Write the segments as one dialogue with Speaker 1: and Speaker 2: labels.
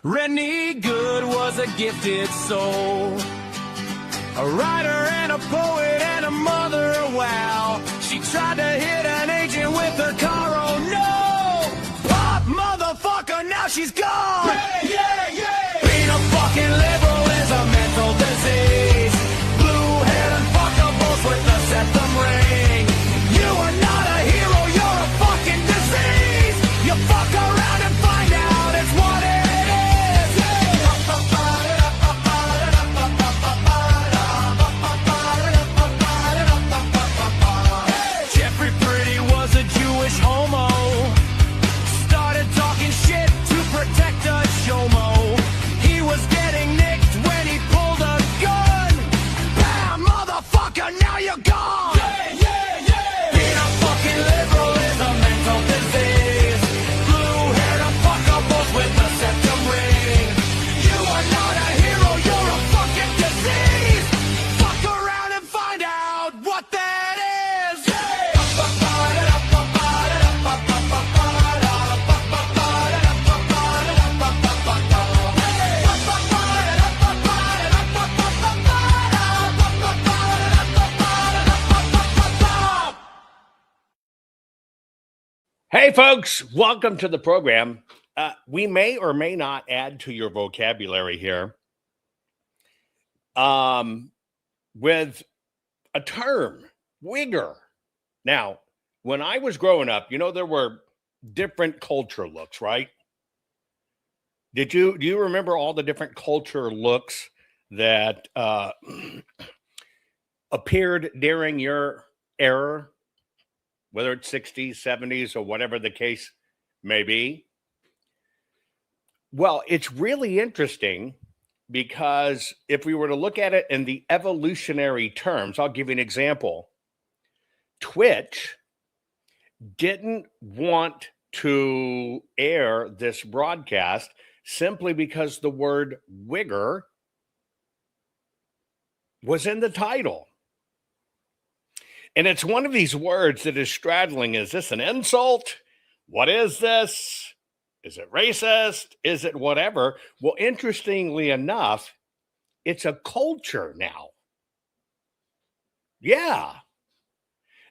Speaker 1: Rennie Good was a gifted soul, a writer and a poet and a mother, wow. She tried to hit an agent with her car, oh no! Pop, motherfucker, now she's gone! Yeah, yeah, yeah! Being a fucking liberal is a mental disease. Blue-haired and fuckables with the septum ring. You are not a hero, you're a fucking disease! You fuck around and find out it's what it is! Homo started talking shit to protect a Shomo. He was getting nicked when he pulled a gun. Bam, motherfucker, now you're gone. Yeah, yeah, yeah. Being a fucking liberal is a mental disease. Blue-haired and fuckables with the septum ring. You are not a hero, you're a fucking disease. Fuck around and find out what that is. Yeah.
Speaker 2: Hey, folks, welcome to the program. We may or may not add to your vocabulary here with a term, WIGGER. Now, when I was growing up, you know, there were different culture looks, right? Do you remember all the different culture looks that appeared during your era? Whether it's 60s, 70s, or whatever the case may be. Well, it's really interesting because if we were to look at it in the evolutionary terms, I'll give you an example. Twitch didn't want to air this broadcast simply because the word wigger was in the title. And it's one of these words that is straddling. Is this an insult? What is this? Is it racist? Is it whatever? Well, interestingly enough, it's a culture now. Yeah.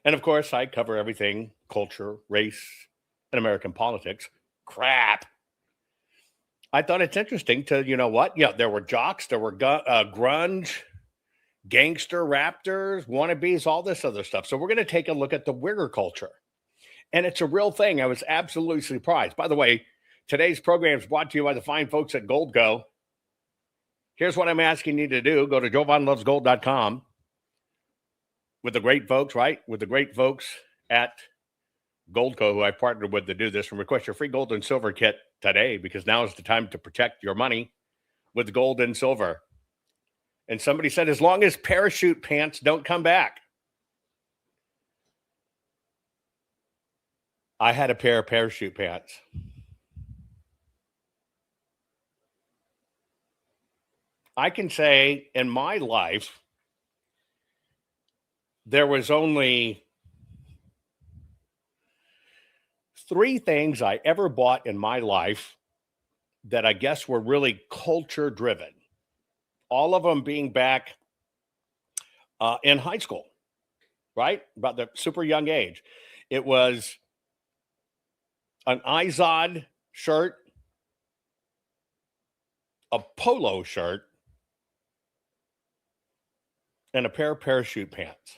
Speaker 2: And of course, I cover everything, culture, race, and American politics. Crap. I thought it's interesting to, you know what? Yeah, there were jocks, there were grunge, gangster raptors, wannabes, all this other stuff. So we're going to take a look at the wigger culture. And it's a real thing. I was absolutely surprised. By the way, today's program is brought to you by the fine folks at Goldco. Here's what I'm asking you to do. Go to jovanlovesgold.com with the great folks, right? With the great folks at Goldco, who I partnered with to do this, and request your free gold and silver kit today, because now is the time to protect your money with gold and silver. And somebody said, as long as parachute pants don't come back. I had a pair of parachute pants. I can say in my life, there was only 3 things I ever bought in my life that I guess were really culture driven. All of them being back in high school, right? About the super young age. It was an Izod shirt, a polo shirt, and a pair of parachute pants.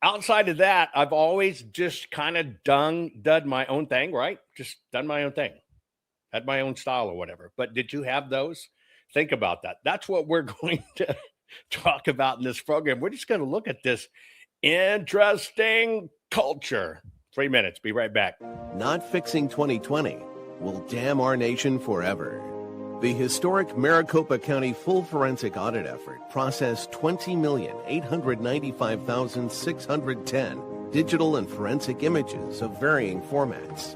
Speaker 2: Outside of that, I've always just kind of done my own thing, right? Just done my own thing. Had my own style or whatever. But did you have those? Think about that. That's what we're going to talk about in this program. We're just going to look at this interesting culture. 3 minutes. Be right back.
Speaker 3: Not fixing 2020 will damn our nation forever. The historic Maricopa County full forensic audit effort processed 20,895,610 digital and forensic images of varying formats,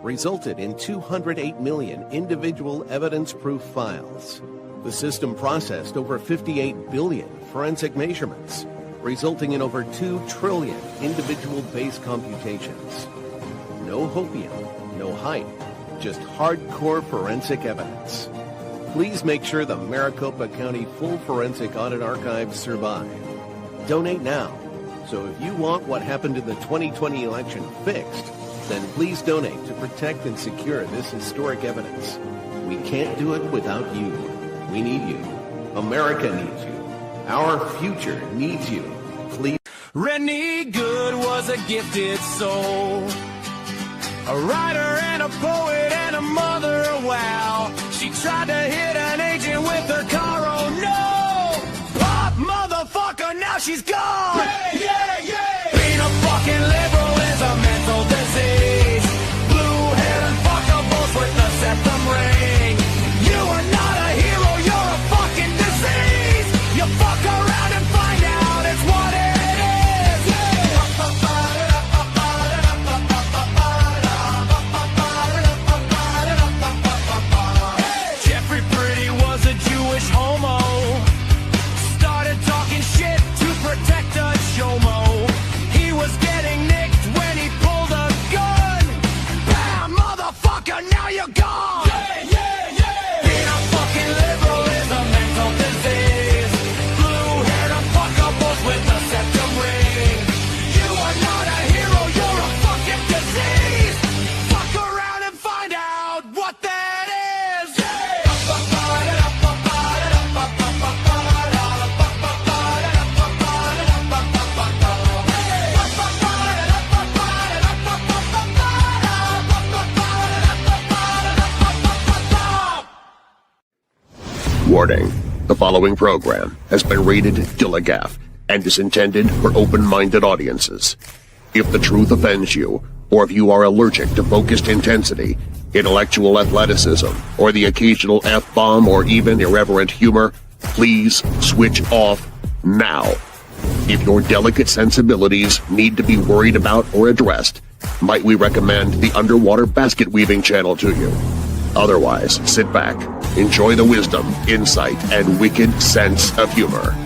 Speaker 3: resulted in 208 million individual evidence-proof files. The system processed over 58 billion forensic measurements, resulting in over 2 trillion individual base computations. No hopium, no hype, just hardcore forensic evidence. Please make sure the Maricopa County Full Forensic Audit Archives survive. Donate now. So if you want what happened in the 2020 election fixed, then please donate to protect and secure this historic evidence. We can't do it without you. We need you. America needs you. Our future needs you. Please.
Speaker 1: Rennie Good was a gifted soul, a writer and a poet and a mother, wow. She tried to hit an agent with her car, oh no! Pop, motherfucker, now she's gone! Yeah! Being a fucking liberal is a mental disease. Blue-haired fuckables with the septum ring. You are not a hero, you're a fucking disease! You fuck around and find out it's what it homo, started talking shit to protect a chomo. He was getting nicked when he pulled a gun. Bam, motherfucker, now you're gone. Yeah. Being a fucking liberal is a mental disease. Blue-haired fuckables with a septum ring. You are not a hero, you're a fucking disease. Fuck around and find out what that is.
Speaker 4: Warning. The following program has been rated Dilligaff and is intended for open-minded audiences. If the truth offends you, or if you are allergic to focused intensity, intellectual athleticism, or the occasional F-bomb or even irreverent humor, please switch off now. If your delicate sensibilities need to be worried about or addressed, might we recommend the Underwater Basket Weaving channel to you? Otherwise, sit back, enjoy the wisdom, insight, and wicked sense of humor.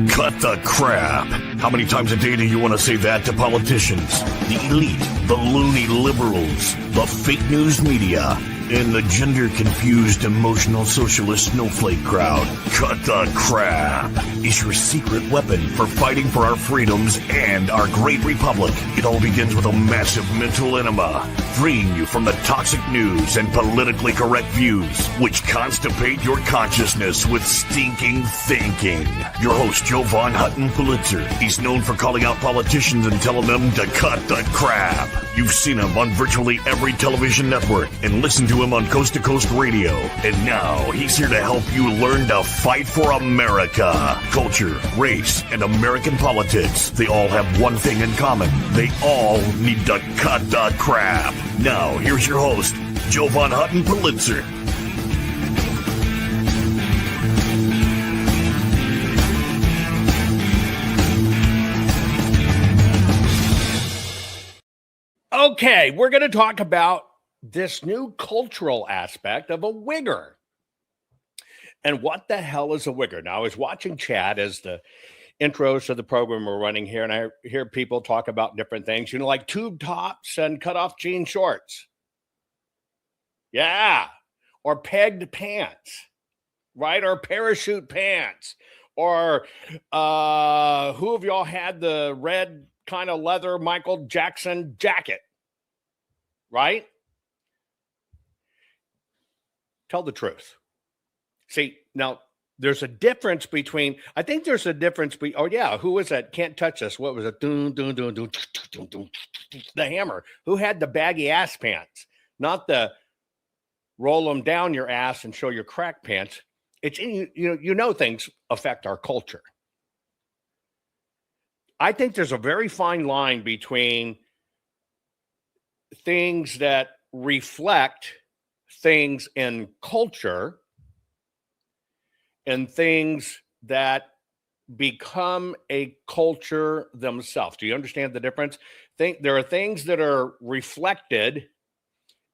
Speaker 5: Cut the crap. How many times a day do you want to say that to politicians? The elite, the loony liberals, the fake news media, and the gender-confused emotional socialist snowflake crowd. Cut the crap is your secret weapon for fighting for our freedoms and our great republic. It all begins with a massive mental enema, freeing you from the toxic news and politically correct views, which constipate your consciousness with stinking thinking. Your host, Jovan Hutton Pulitzer. He's known for calling out politicians and telling them to cut the crap. You've seen him on virtually every television network and listened to him on Coast to Coast Radio. And now he's here to help you learn to fight for America. Culture, race, and American politics. They all have one thing in common. They all need to cut the crap. Now, here's your host, Jovan Hutton Pulitzer.
Speaker 2: Okay, we're going to talk about this new cultural aspect of a wigger. And what the hell is a wigger? Now, I was watching chat as the intros to the program were running here, and I hear people talk about different things, like tube tops and cut-off jean shorts. Yeah. Or pegged pants, right? Or parachute pants. Or who of y'all had the red kind of leather Michael Jackson jacket? Right? Tell the truth. See, now there's a difference between, I think there's a difference between, oh yeah, who was that? Can't touch us. What was it? The hammer. Who had the baggy ass pants? Not the roll them down your ass and show your crack pants. It's, things affect our culture. I think there's a very fine line between things that reflect things in culture and things that become a culture themselves. Do you understand the difference? There are things that are reflected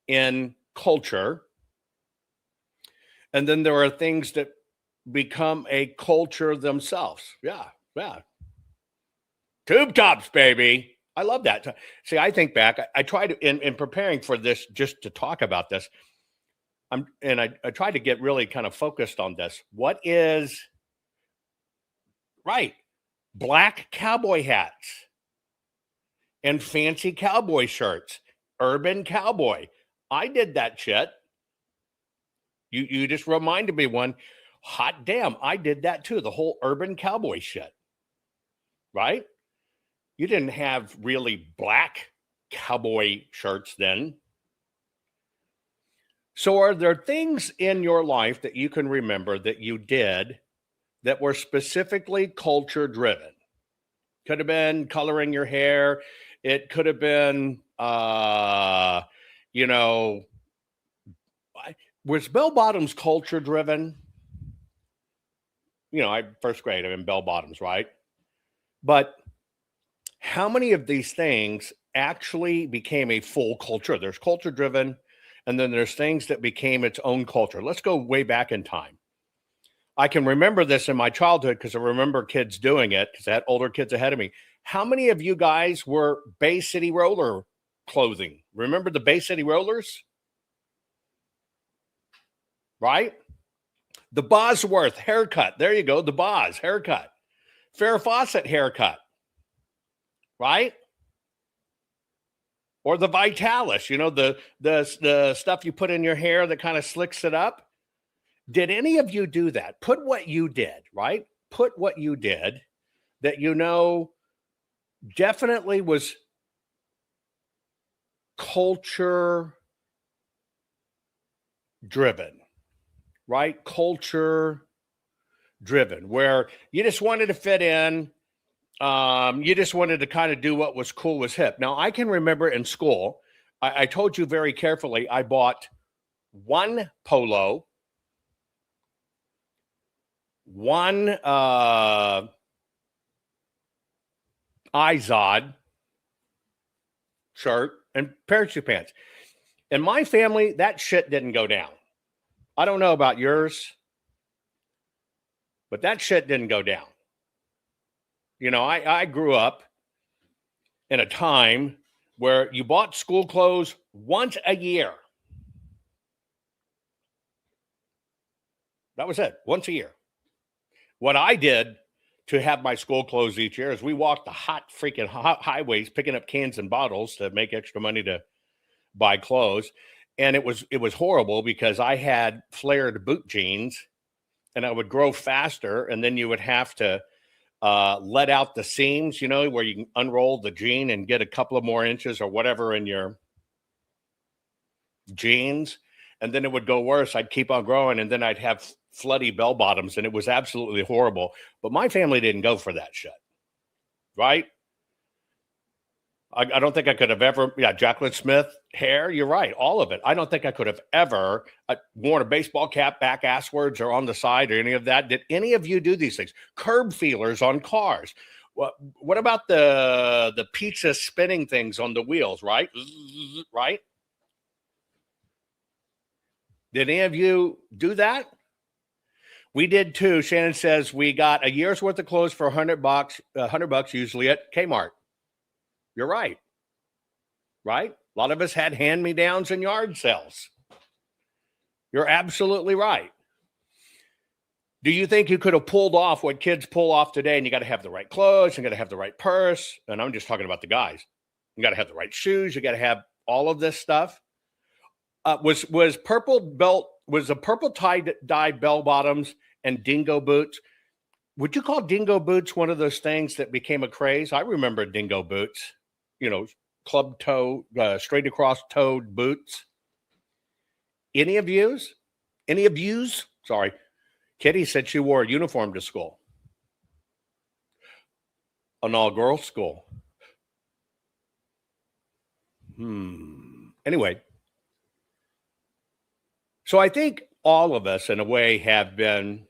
Speaker 2: in culture, and then there are things that become a culture themselves. Yeah. Tube tops, baby. I love that. See, I think back, I try to, in preparing for this, just to talk about this, I try to get really kind of focused on this. What is, right, black cowboy hats and fancy cowboy shirts, urban cowboy. I did that shit. You just reminded me one. Hot damn, I did that too. The whole urban cowboy shit, right? You didn't have really black cowboy shirts then. So are there things in your life that you can remember that you did that were specifically culture driven? Could have been coloring your hair. It could have been, was bell bottoms culture driven? First grade, I'm in bell bottoms, right? But how many of these things actually became a full culture? There's culture driven, and then there's things that became its own culture. Let's go way back in time. I can remember this in my childhood because I remember kids doing it because I had older kids ahead of me. How many of you guys were Bay City Roller clothing? Remember the Bay City Rollers? Right? The Bosworth haircut. There you go. The Boz haircut. Farrah Fawcett haircut. Right? Or the Vitalis, the stuff you put in your hair that kind of slicks it up. Did any of you do that? Put what you did, right? Put what you did that definitely was culture driven, right? Culture driven, where you just wanted to fit in. You just wanted to kind of do what was cool, was hip. Now, I can remember in school, I told you very carefully, I bought one polo, one Izod shirt, and parachute pants. In my family, that shit didn't go down. I don't know about yours, but that shit didn't go down. I grew up in a time where you bought school clothes once a year. That was it, once a year. What I did to have my school clothes each year is we walked the hot highways picking up cans and bottles to make extra money to buy clothes. And it was horrible because I had flared boot jeans and I would grow faster. And then you would have to let out the seams, where you can unroll the jean and get a couple of more inches or whatever in your jeans. And then it would go worse. I'd keep on growing and then I'd have floody bell bottoms and it was absolutely horrible. But my family didn't go for that shit. Right? I don't think I could have ever, Jacqueline Smith hair. You're right. All of it. I don't think I could have ever worn a baseball cap back asswards or on the side or any of that. Did any of you do these things? Curb feelers on cars. What about the pizza spinning things on the wheels, right? Right? Did any of you do that? We did too. Shannon says we got a year's worth of clothes for $100 usually at Kmart. You're right. Right? A lot of us had hand-me-downs and yard sales. You're absolutely right. Do you think you could have pulled off what kids pull off today? And you got to have the right clothes, you got to have the right purse. And I'm just talking about the guys. You got to have the right shoes. You got to have all of this stuff. Was the purple tie-dye bell bottoms and dingo boots? Would you call dingo boots one of those things that became a craze? I remember dingo boots, club toe, straight across toed boots. Any of yous? Sorry. Kitty said she wore a uniform to school. An all-girls school. Anyway. So I think all of us, in a way, have been.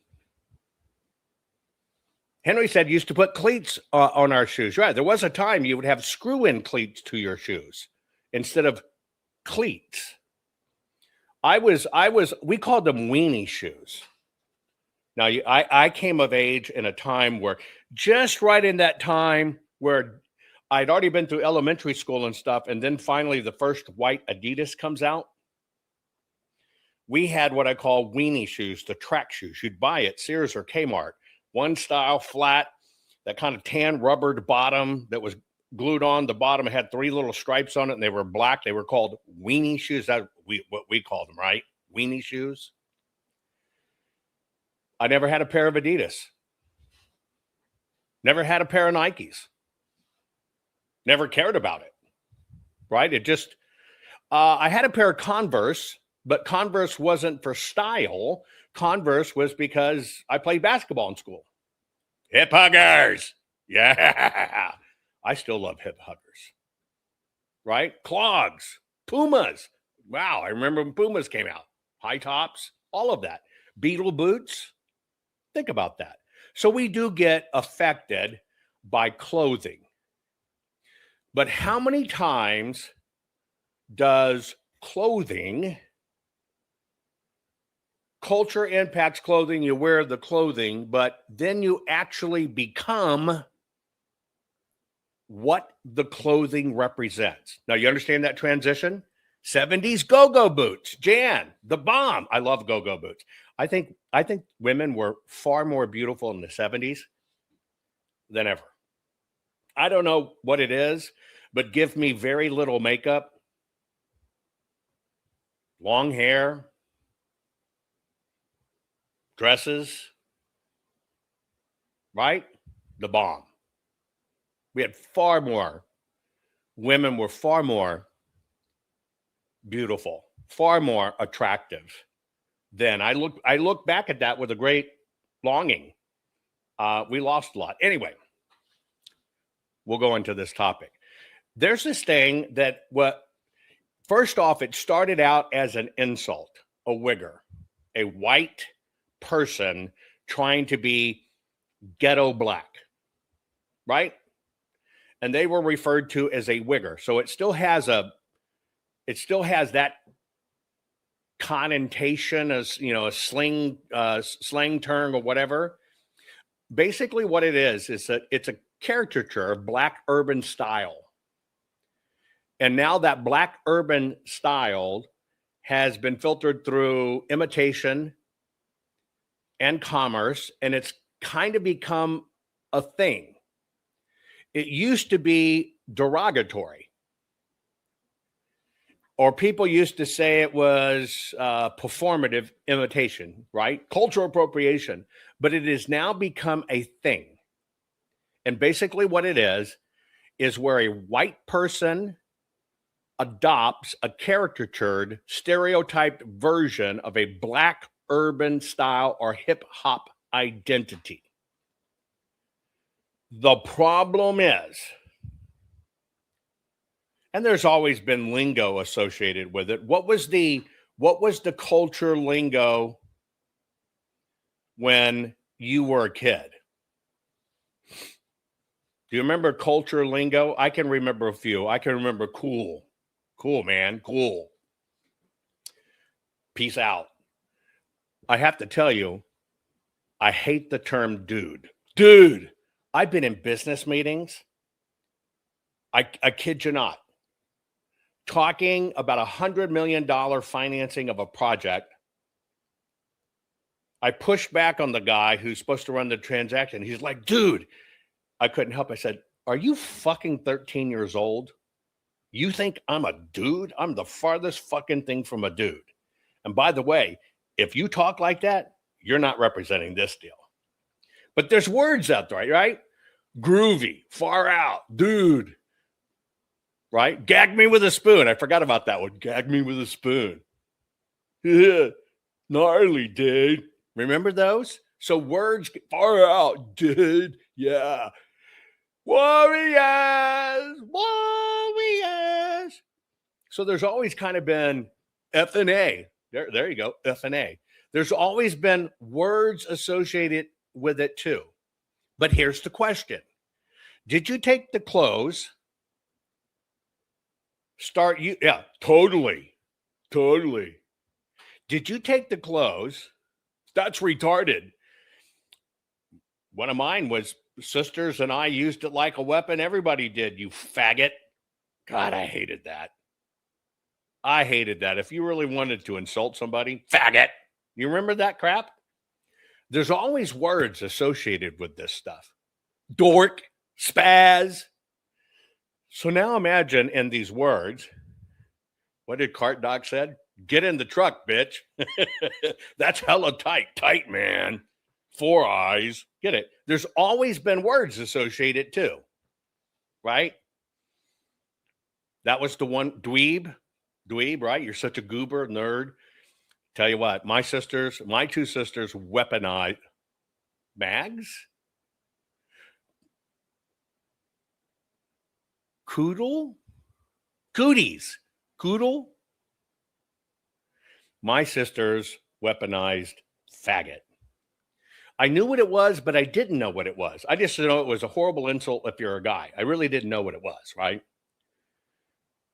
Speaker 2: Henry said used to put cleats on our shoes. Right. There was a time you would have screw-in cleats to your shoes instead of cleats. We called them weenie shoes. Now, I came of age in a time where just right in that time where I'd already been through elementary school and stuff. And then finally the first white Adidas comes out. We had what I call weenie shoes, the track shoes. You'd buy it, Sears or Kmart. One style, flat, that kind of tan rubbered bottom that was glued on. The bottom had 3 little stripes on it, and they were black. They were called weenie shoes. That's what we called them, right? Weenie shoes. I never had a pair of Adidas. Never had a pair of Nikes. Never cared about it, right? It just, I had a pair of Converse, but Converse wasn't for style. Converse was because I played basketball in school. Hip huggers. Yeah. I still love hip huggers, right? Clogs, Pumas. Wow. I remember when Pumas came out. High tops, all of that. Beetle boots. Think about that. So we do get affected by clothing. But how many times does clothing, culture impacts clothing, you wear the clothing, but then you actually become what the clothing represents? Now, you understand that transition? 70s go-go boots, Jan, the bomb. I love go-go boots. I think women were far more beautiful in the 70s than ever. I don't know what it is, but give me very little makeup, long hair, dresses, right? The bomb. We had far more, women were far more beautiful, far more attractive than I look back at that with a great longing. We lost a lot. Anyway, we'll go into this topic. There's this thing that first off, it started out as an insult, a wigger, a white person trying to be ghetto black, right? And they were referred to as a wigger. So it still has that connotation as, a slang term or whatever. Basically what it is that it's a caricature of black urban style. And now that black urban style has been filtered through imitation and commerce, and it's kind of become a thing. It used to be derogatory, or people used to say it was performative imitation, right? Cultural appropriation, but it has now become a thing. And basically what it is where a white person adopts a caricatured, stereotyped version of a black urban style or hip hop identity. The problem is, and there's always been lingo associated with it. What was the culture lingo when you were a kid? Do you remember culture lingo? I can remember a few. I can remember cool. Cool, man. Cool. Peace out. I have to tell you, I hate the term dude. Dude. I've been in business meetings. I kid you not. Talking about $100 million financing of a project. I pushed back on the guy who's supposed to run the transaction. He's like, dude, I couldn't help. I said, are you fucking 13 years old? You think I'm a dude? I'm the farthest fucking thing from a dude. And by the way, if you talk like that, you're not representing this deal. But there's words out there, right? Groovy, far out, dude. Right? Gag me with a spoon. I forgot about that one. Gag me with a spoon. Yeah. Gnarly, dude. Remember those? So words, far out, dude. Yeah. Warriors. Warriors. So there's always kind of been F and A. There you go. F and A. There's always been words associated with it too. But here's the question. Did you take the clothes? Yeah, totally. Did you take the clothes? That's retarded. One of mine was sisters and I used it like a weapon. Everybody did, you faggot. God, I hated that. I hated that. If you really wanted to insult somebody, faggot. You remember that crap? There's always words associated with this stuff. Dork, spaz. So now imagine in these words, what did Cart Doc said? Get in the truck, bitch. That's hella tight. Tight, man. 4 eyes. Get it? There's always been words associated too. Right? That was the one. Dweeb, right? You're such a goober, nerd. Tell you what, my two sisters weaponized mags? Cooties. Coodle? My sisters weaponized faggot. I knew what it was, but I didn't know what it was. I just know it was a horrible insult if you're a guy. I really didn't know what it was, right?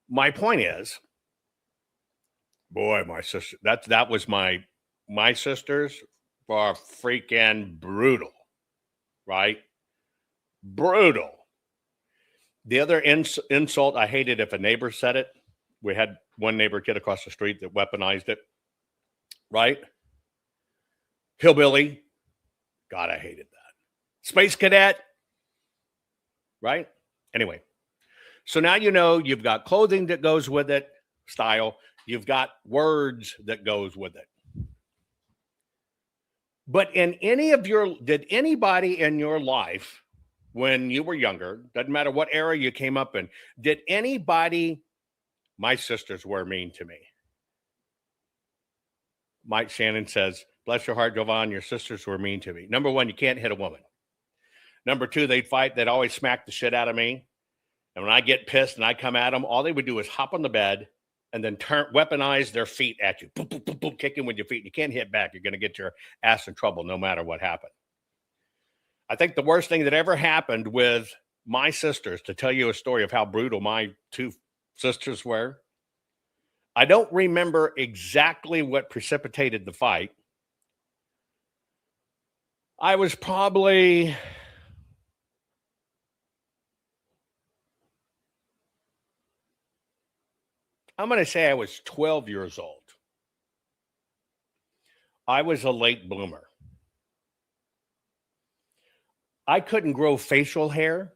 Speaker 2: My point is, boy, my sister, that was my sisters were freaking brutal, right? Brutal. The other insult I hated if a neighbor said it. We had one neighbor kid across the street that weaponized it, right? Hillbilly. God, I hated that. Space cadet, right? Anyway, so now you know you've got clothing that goes with it, style. You've got words that goes with it. But did anybody in your life when you were younger, doesn't matter what era you came up in, my sisters were mean to me. Mike Shannon says, bless your heart, Jovan, your sisters were mean to me. Number one, you can't hit a woman. Number two, they'd fight. They'd always smack the shit out of me. And when I get pissed and I come at them, all they would do is hop on the bed and then weaponize their feet at you. Boom, boom, boom, boom, kicking with your feet. You can't hit back. You're going to get your ass in trouble no matter what happened. I think the worst thing that ever happened with my sisters, to tell you a story of how brutal my two sisters were, I don't remember exactly what precipitated the fight. I was probably... I'm going to say I was 12 years old. I was a late bloomer. I couldn't grow facial hair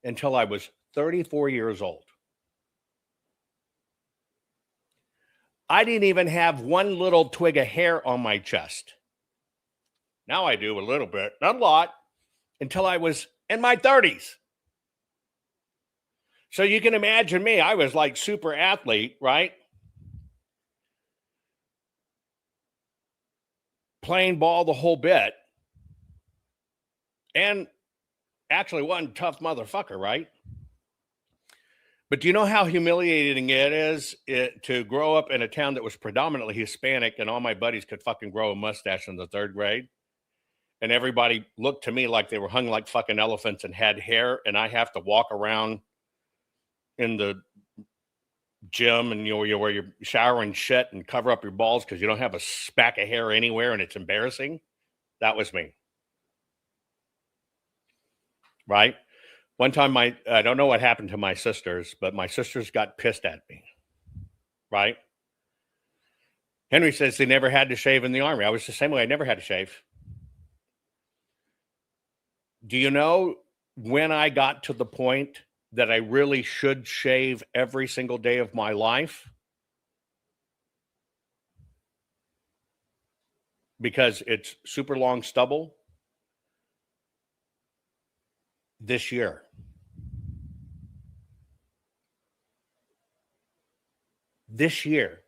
Speaker 2: until I was 34 years old. I didn't even have one little twig of hair on my chest. Now I do a little bit, not a lot, until I was in my 30s. So you can imagine me, I was like super athlete, right? Playing ball the whole bit. And actually one tough motherfucker, right? But do you know how humiliating it is to grow up in a town that was predominantly Hispanic and all my buddies could fucking grow a mustache in the 3rd grade? And everybody looked to me like they were hung like fucking elephants and had hair, and I have to walk around in the gym and where you're showering shit and cover up your balls because you don't have a speck of hair anywhere and it's embarrassing. That was me. Right? One time I don't know what happened to my sisters, but my sisters got pissed at me. Right? Henry says they never had to shave in the Army. I was the same way. I never had to shave. Do you know when I got to the point that I really should shave every single day of my life? Because it's super long stubble. This year.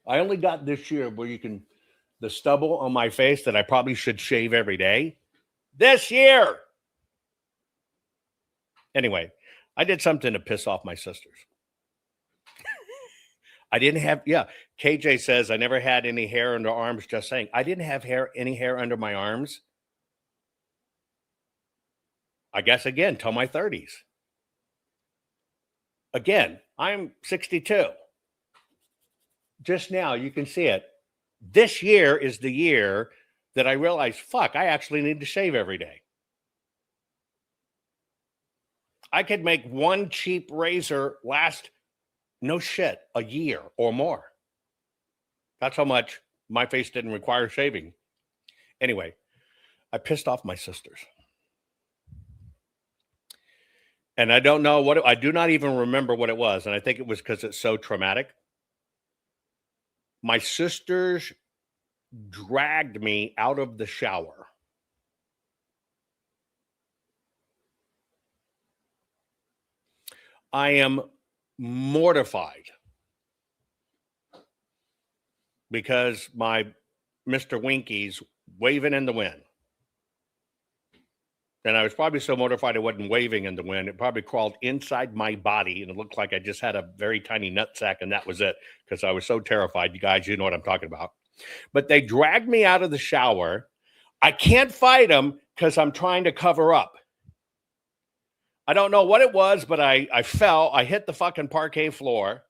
Speaker 2: I only got this year where the stubble on my face that I probably should shave every day. This year. Anyway, I did something to piss off my sisters. I didn't have, KJ says I never had any hair under arms, just saying. I didn't have any hair under my arms. I guess, again, till my 30s. Again, I'm 62. Just now, you can see it. This year is the year that I realized, fuck, I actually need to shave every day. I could make one cheap razor last, no shit, a year or more. That's how much my face didn't require shaving. Anyway, I pissed off my sisters. And I don't know I do not even remember what it was. And I think it was because it's so traumatic. My sisters dragged me out of the shower. I am mortified because my Mr. Winky's waving in the wind. And I was probably so mortified it wasn't waving in the wind. It probably crawled inside my body, and it looked like I just had a very tiny nutsack, and that was it, because I was so terrified. You guys, you know what I'm talking about. But they dragged me out of the shower. I can't fight them because I'm trying to cover up. I don't know what it was, but I fell. I hit the fucking parquet floor.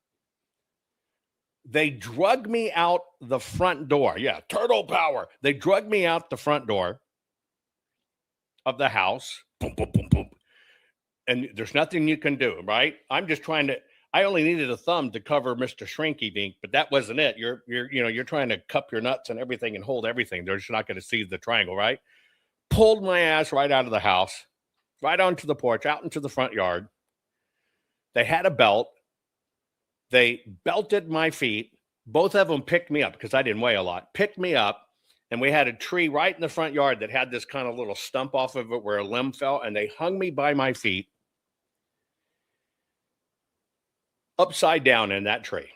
Speaker 2: They drug me out the front door. Yeah, turtle power. They drug me out the front door of the house. Boom, boom, boom, boom. And there's nothing you can do, right? I'm just trying to, I only needed a thumb to cover Mr. Shrinky Dink, but that wasn't it. You're trying to cup your nuts and everything and hold everything. They're just not going to see the triangle, right? Pulled my ass right out of the house, right onto the porch, out into the front yard. They had a belt. They belted my feet. Both of them picked me up because I didn't weigh a lot, picked me up. And we had a tree right in the front yard that had this kind of little stump off of it where a limb fell. And they hung me by my feet upside down in that tree.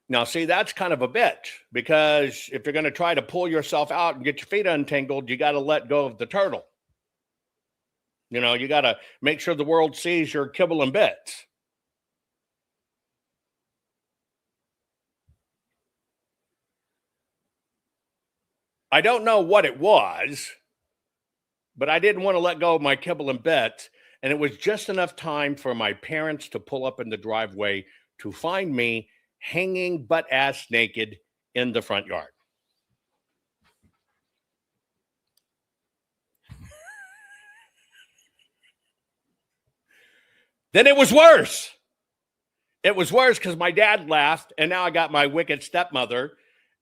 Speaker 2: Now, see, that's kind of a bitch, because if you're going to try to pull yourself out and get your feet untangled, you got to let go of the turtle. You know, you got to make sure the world sees your kibble and bits. I don't know what it was, but I didn't want to let go of my kibble and bits. And it was just enough time for my parents to pull up in the driveway to find me hanging butt-ass naked in the front yard. Then it was worse. It was worse because my dad laughed, and now I got my wicked stepmother.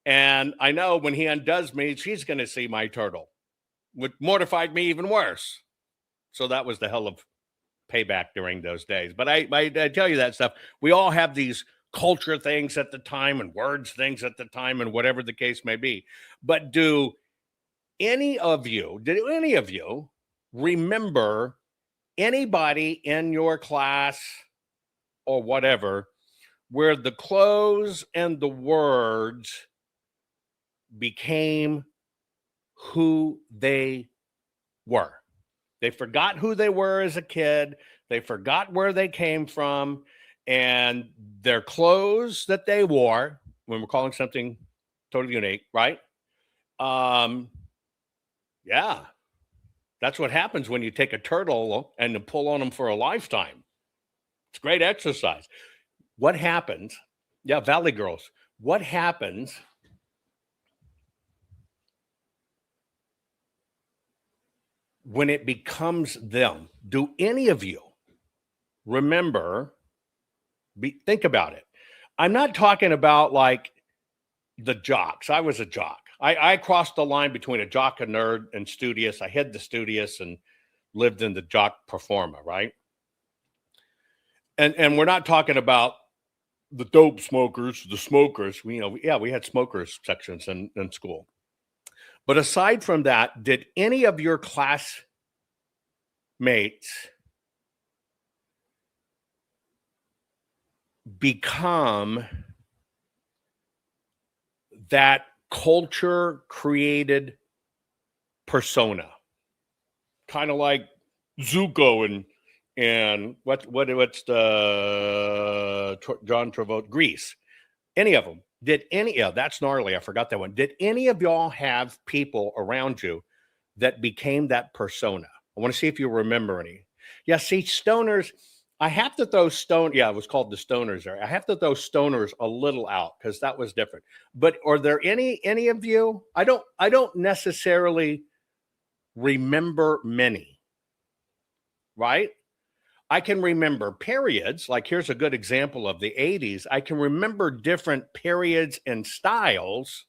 Speaker 2: And I know when he undoes me, she's going to see my turtle, which mortified me even worse. So that was the hell of payback during those days. But I tell you that stuff. We all have these culture things at the time and words things at the time and whatever the case may be. But did any of you remember anybody in your class or whatever where the clothes and the words became who they were? They forgot who they were as a kid. They forgot where they came from, and their clothes that they wore, when we're calling something totally unique, right? Yeah, that's what happens when you take a turtle and pull on them for a lifetime. It's great exercise. What happens? Yeah, Valley Girls. What happens when it becomes them? Do any of you remember? Think about it. I'm not talking about like the jocks. I was a jock. I crossed the line between a jock, a nerd, and studious. I hid the studious and lived in the jock performer, right? And we're not talking about the dope smokers, the smokers. We had smokers sections in school. But aside from that, did any of your classmates become that culture created persona? Kind of like Zuko and what's the John Travolta, Grease. Any of them? That's gnarly. I forgot that one. Did any of y'all have people around you that became that persona? I want to see if you remember any. Yeah, see, stoners, I have to throw it was called the stoners there. I have to throw stoners a little out because that was different. But are there any of you? I don't necessarily remember many. right? I can remember periods, like here's a good example of the 80s. I can remember different periods and styles,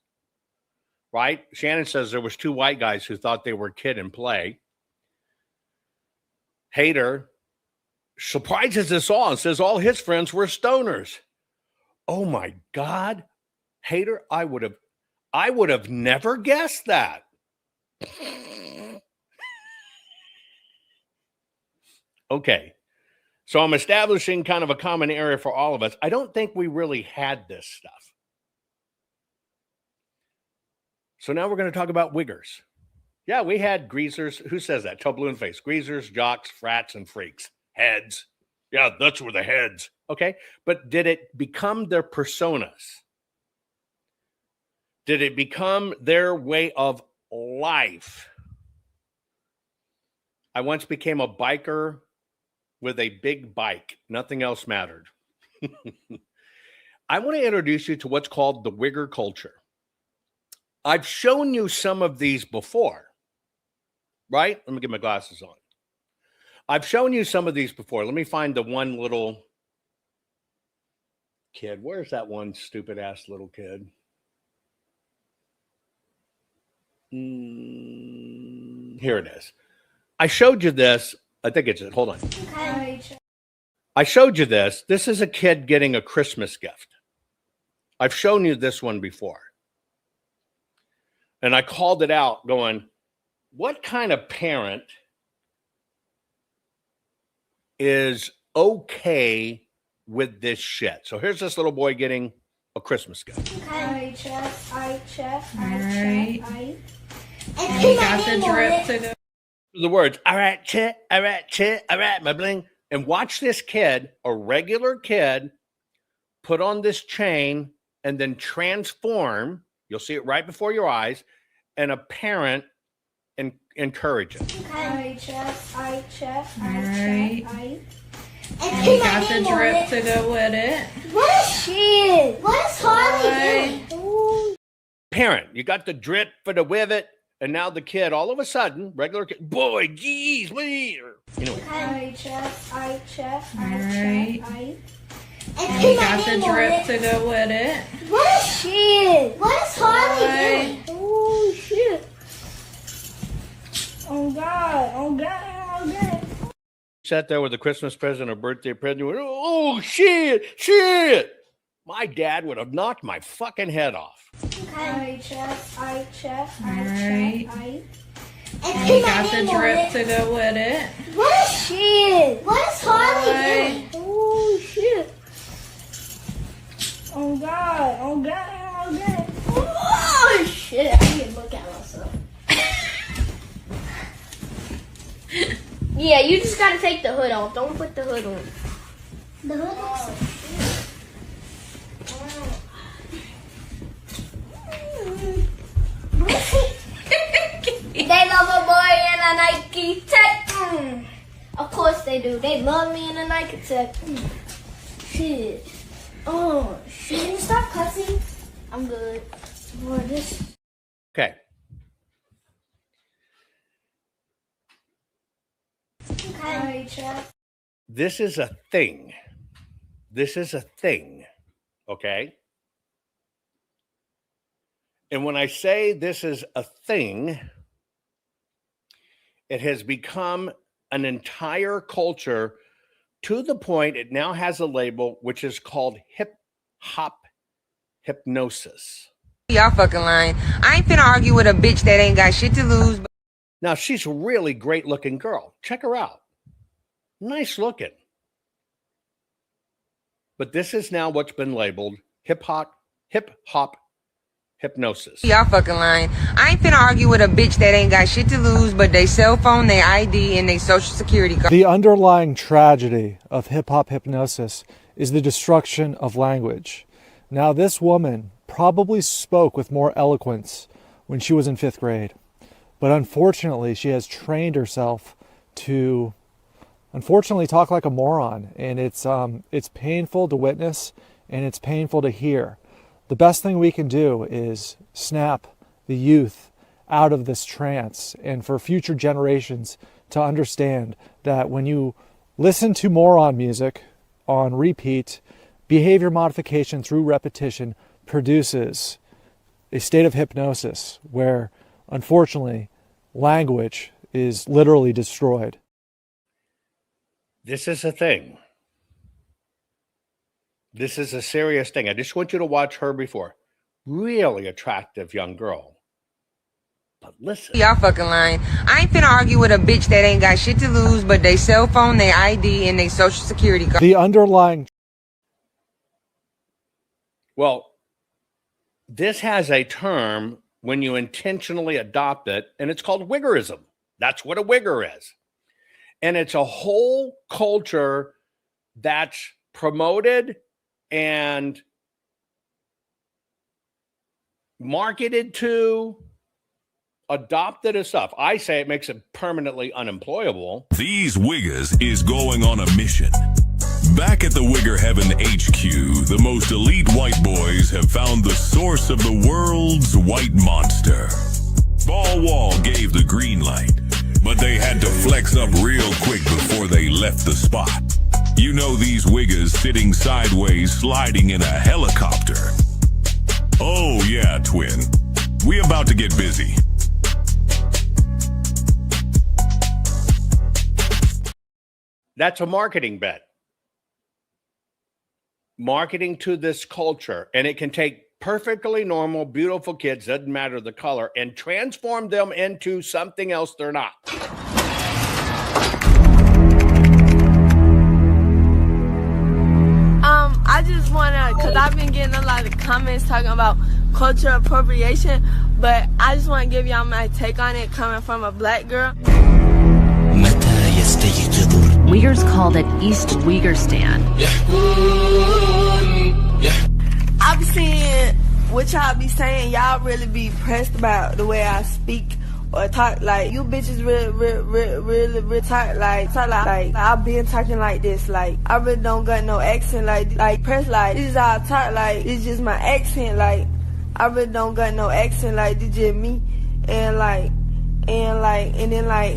Speaker 2: right? Shannon says there was two white guys who thought they were Kid and Play. Hater surprises us all and says all his friends were stoners. Oh my God, Hater, I would have never guessed that. Okay. So I'm establishing kind of a common area for all of us. I don't think we really had this stuff. So now we're going to talk about wiggers. Yeah, we had greasers. Who says that? Tell blue in face. Greasers, jocks, frats, and freaks. Heads. Yeah, that's where the heads. Okay. But did it become their personas? Did it become their way of life? I once became a biker with a big bike. Nothing else mattered. I want to introduce you to what's called the wigger culture. I've shown you some of these before, right? Let me get my glasses on. I've shown you some of these before. Let me find the one little kid. Where's that one stupid ass little kid? Here it is. I showed you this. I think it's it. Hold on. I showed you this. This is a kid getting a Christmas gift. I've shown you this one before. And I called it out going, what kind of parent is okay with this shit? So here's this little boy getting a Christmas gift.
Speaker 6: I check.
Speaker 7: And you got the drip to go.
Speaker 2: The words, all right, chit, my bling. And watch this kid, a regular kid, put on this chain and then transform. You'll see it right before your eyes. And a parent encourage it.
Speaker 6: I check.
Speaker 7: And you got the drip to go with it.
Speaker 6: What is she? What is Harley doing?
Speaker 2: Parent, you got the drip for the with it. And now the kid, all of a sudden, regular kid, boy, geez, wait. Anyway.
Speaker 6: I check.
Speaker 7: And you got the drip to go with it.
Speaker 6: What is she? What is Harley doing? Oh, shit. Oh, God.
Speaker 2: Sat there with a Christmas present or birthday present. Went, oh, shit. My dad would have knocked my fucking head off.
Speaker 6: I check.
Speaker 7: And you got the drip to go with it.
Speaker 6: What is she? What is Harley doing? Oh, shit. Oh, God. Oh, shit. I need to look at myself. Yeah, you just gotta take the hood off. Don't put the hood on. The hood looks They love a boy in a Nike Tech. Of course they do. They love me in a Nike Tech. Shit. Oh, shit. Can you stop cussing? I'm good. Boy, this.
Speaker 2: Okay.
Speaker 6: I check.
Speaker 2: This is a thing. Okay? And when I say this is a thing, it has become an entire culture to the point it now has a label which is called hip-hop hypnosis.
Speaker 8: Y'all fucking lying. I ain't finna argue with a bitch that ain't got shit to lose.
Speaker 2: Now, she's a really great looking girl. Check her out. Nice looking. But this is now what's been labeled hip-hop hypnosis.
Speaker 8: Y'all fucking lying. I ain't finna argue with a bitch that ain't got shit to lose but they cell phone, they ID, and they social security card.
Speaker 9: The underlying tragedy of hip-hop hypnosis is the destruction of language. Now, this woman probably spoke with more eloquence when she was in 5th grade. But unfortunately, she has trained herself to, unfortunately, talk like a moron. And it's painful to witness, and it's painful to hear. The best thing we can do is snap the youth out of this trance, and for future generations to understand that when you listen to moron music on repeat, behavior modification through repetition produces a state of hypnosis where, unfortunately, language is literally destroyed.
Speaker 2: This is a thing. This is a serious thing. I just want you to watch her before. Really attractive young girl. But listen.
Speaker 8: Y'all fucking lying. I ain't finna argue with a bitch that ain't got shit to lose but they cell phone, they ID, and they social security card.
Speaker 9: The underlying...
Speaker 2: Well, this has a term when you intentionally adopt it, and it's called wiggerism. That's what a wigger is. And it's a whole culture that's promoted and marketed to, adopted as stuff. I say it makes it permanently unemployable.
Speaker 10: These Wiggers is going on a mission. Back at the Wigger Heaven HQ, the most elite white boys have found the source of the world's white monster. Ball Wall gave the green light, but they had to flex up real quick before they left the spot. You know these Wiggers sitting sideways sliding in a helicopter. Oh yeah, twin. We about to get busy.
Speaker 2: That's a marketing bet. Marketing to this culture, and it can take perfectly normal, beautiful kids, doesn't matter the color, and transform them into something else they're not.
Speaker 11: I just wanna, cause I've been getting a lot of comments talking about cultural appropriation, but I just wanna give y'all my take on it coming from a black girl.
Speaker 12: Uyghurs called it East Uyghur-stan.
Speaker 11: I be seeing what y'all be saying. Y'all really be pressed about the way I speak or talk. Like, you bitches really talk like I've been talking like this. Like, I really don't got no accent. Like press like, this is how I talk. Like, it's just my accent. Like, I really don't got no accent. Like, this just me. And then like,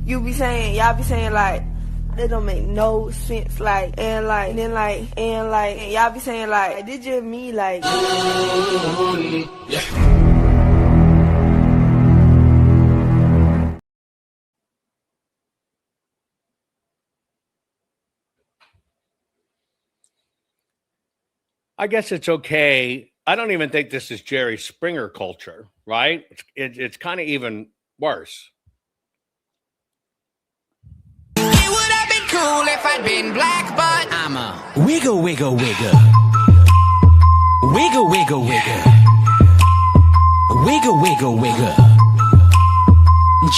Speaker 11: you be saying, y'all be saying like, that don't make no sense, like, and y'all be saying like, this just me, like.
Speaker 2: I guess it's okay. I don't even think this is Jerry Springer culture, right? It's kind of even worse.
Speaker 1: It would have been cool if I'd been black, but I'm a wiggle, wiggle, wiggle. Wiggle, wiggle, wiggle. Wiggle, wiggle, wiggle.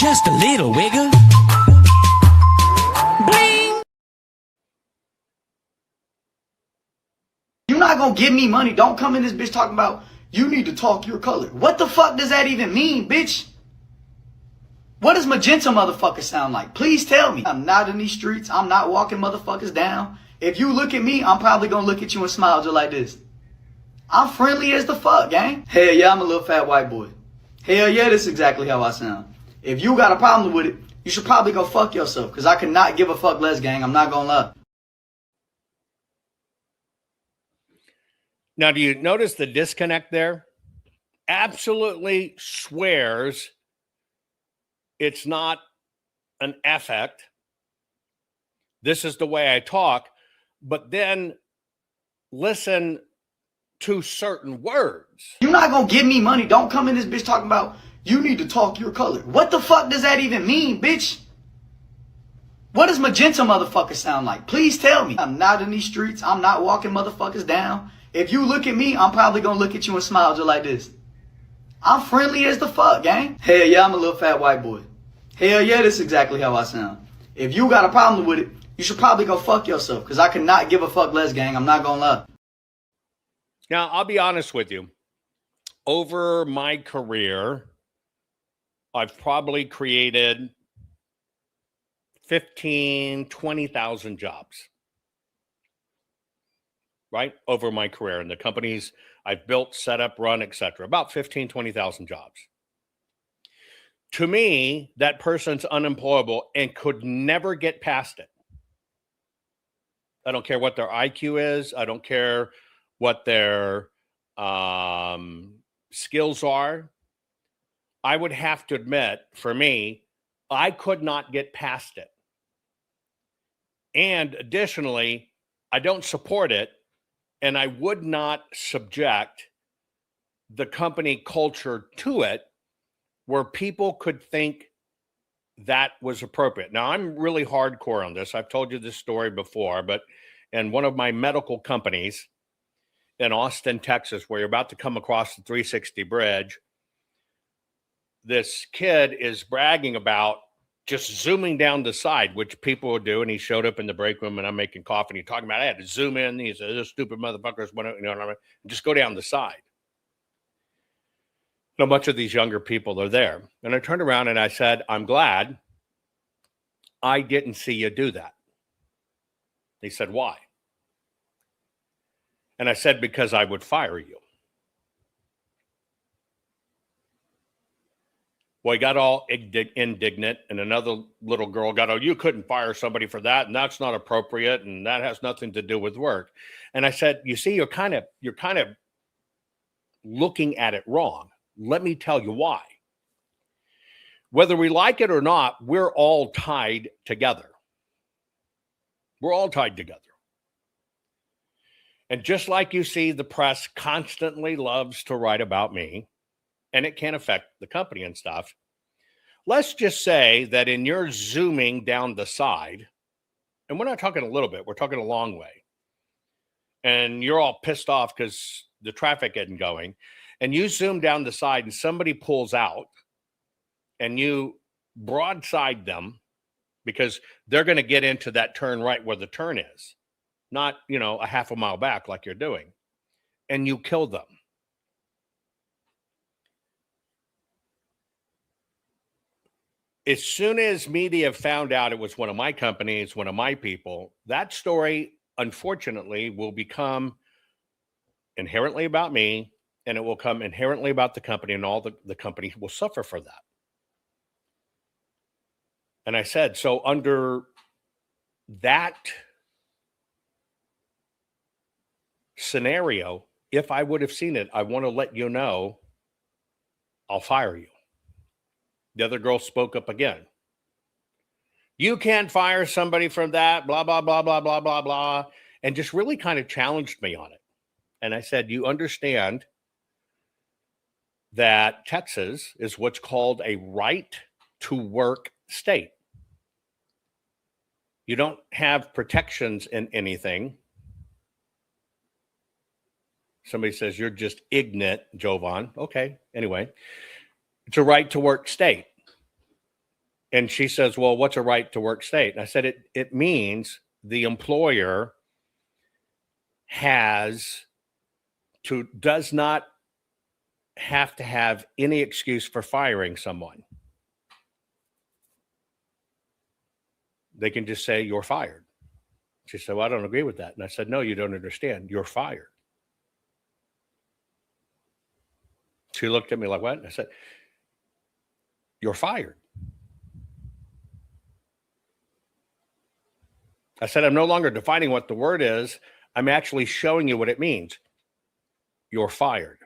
Speaker 1: Just a little wiggle. Bling.
Speaker 13: You're not gonna give me money. Don't come in this bitch talking about you need to talk your color. What the fuck does that even mean, bitch? What does magenta motherfucker sound like? Please tell me. I'm not in these streets. I'm not walking motherfuckers down. If you look at me, I'm probably gonna look at you and smile just like this. I'm friendly as the fuck, gang. Hell yeah, I'm a little fat white boy. Hell yeah, that's exactly how I sound. If you got a problem with it, you should probably go fuck yourself, because I cannot give a fuck less, gang. I'm not gonna lie.
Speaker 2: Now, do you notice the disconnect there? Absolutely swears it's not an affect. This is the way I talk, but then listen to certain words.
Speaker 13: You're not gonna give me money. Don't come in this bitch talking about you need to talk your color. What the fuck does that even mean, bitch? What does magenta motherfucker sound like? Please tell me. I'm not in these streets. I'm not walking motherfuckers down. If you look at me, I'm probably gonna look at you and smile just like this. I'm friendly as the fuck, gang. Hell yeah, I'm a little fat white boy. Hell yeah, that's exactly how I sound. If you got a problem with it, you should probably go fuck yourself, because I cannot give a fuck less, gang. I'm not gonna lie.
Speaker 2: Now, I'll be honest with you. Over my career, I've probably created 15, 20,000 jobs, right? Over my career in the companies I've built, set up, run, etc. About 15, 20,000 jobs. To me, that person's unemployable and could never get past it. I don't care what their IQ is. I don't care what their skills are. I would have to admit, for me, I could not get past it. And additionally, I don't support it, and I would not subject the company culture to it where people could think that was appropriate. Now, I'm really hardcore on this. I've told you this story before, but in one of my medical companies in Austin, Texas, where you're about to come across the 360 bridge, this kid is bragging about just zooming down the side, which people would do. And he showed up in the break room and I'm making coffee and he's talking about, I had to zoom in. He said, this stupid motherfuckers, you know what I mean? Just go down the side. A bunch of these younger people are there. And I turned around and I said, I'm glad I didn't see you do that. He said, why? And I said, because I would fire you. Well, he got all indignant, and another little girl got, oh, you couldn't fire somebody for that, and that's not appropriate, and that has nothing to do with work. And I said, you see, you're kind of looking at it wrong. Let me tell you why. Whether we like it or not, we're all tied together. We're all tied together. And just like you see, the press constantly loves to write about me, and it can affect the company and stuff. Let's just say that in your zooming down the side, and we're not talking a little bit, we're talking a long way, and you're all pissed off because the traffic isn't going, and you zoom down the side and somebody pulls out and you broadside them because they're going to get into that turn right where the turn is, not, a half a mile back like you're doing, and you kill them. As soon as media found out it was one of my companies, one of my people, that story, unfortunately, will become inherently about me, and it will come inherently about the company, and all the company will suffer for that. And I said, so under that scenario, if I would have seen it, I want to let you know, I'll fire you. The other girl spoke up again. You can't fire somebody from that, blah, blah, blah, blah, blah, blah, blah, and just really kind of challenged me on it. And I said, you understand that Texas is what's called a right to work state. You don't have protections in anything. Somebody says, you're just ignorant, Jovan. Okay, anyway. It's a right to work state. And she says, well, what's a right to work state? And I said, it means the employer does not have to have any excuse for firing someone. They can just say, you're fired. She said, well, I don't agree with that. And I said, no, you don't understand. You're fired. She looked at me like, what? And I said, you're fired. I said, I'm no longer defining what the word is. I'm actually showing you what it means. You're fired.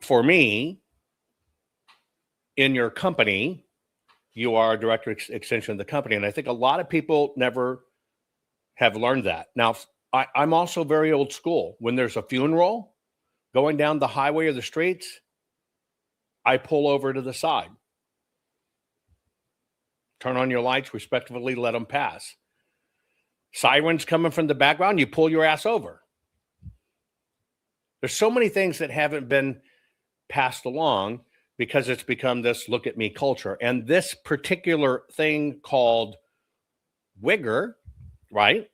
Speaker 2: For me, in your company, you are a direct extension of the company. And I think a lot of people never have learned that. Now, I'm also very old school. When there's a funeral going down the highway or the streets, I pull over to the side. Turn on your lights, respectfully let them pass. Sirens coming from the background, you pull your ass over. There's so many things that haven't been passed along because it's become this look at me culture. And this particular thing called WIGGER, right,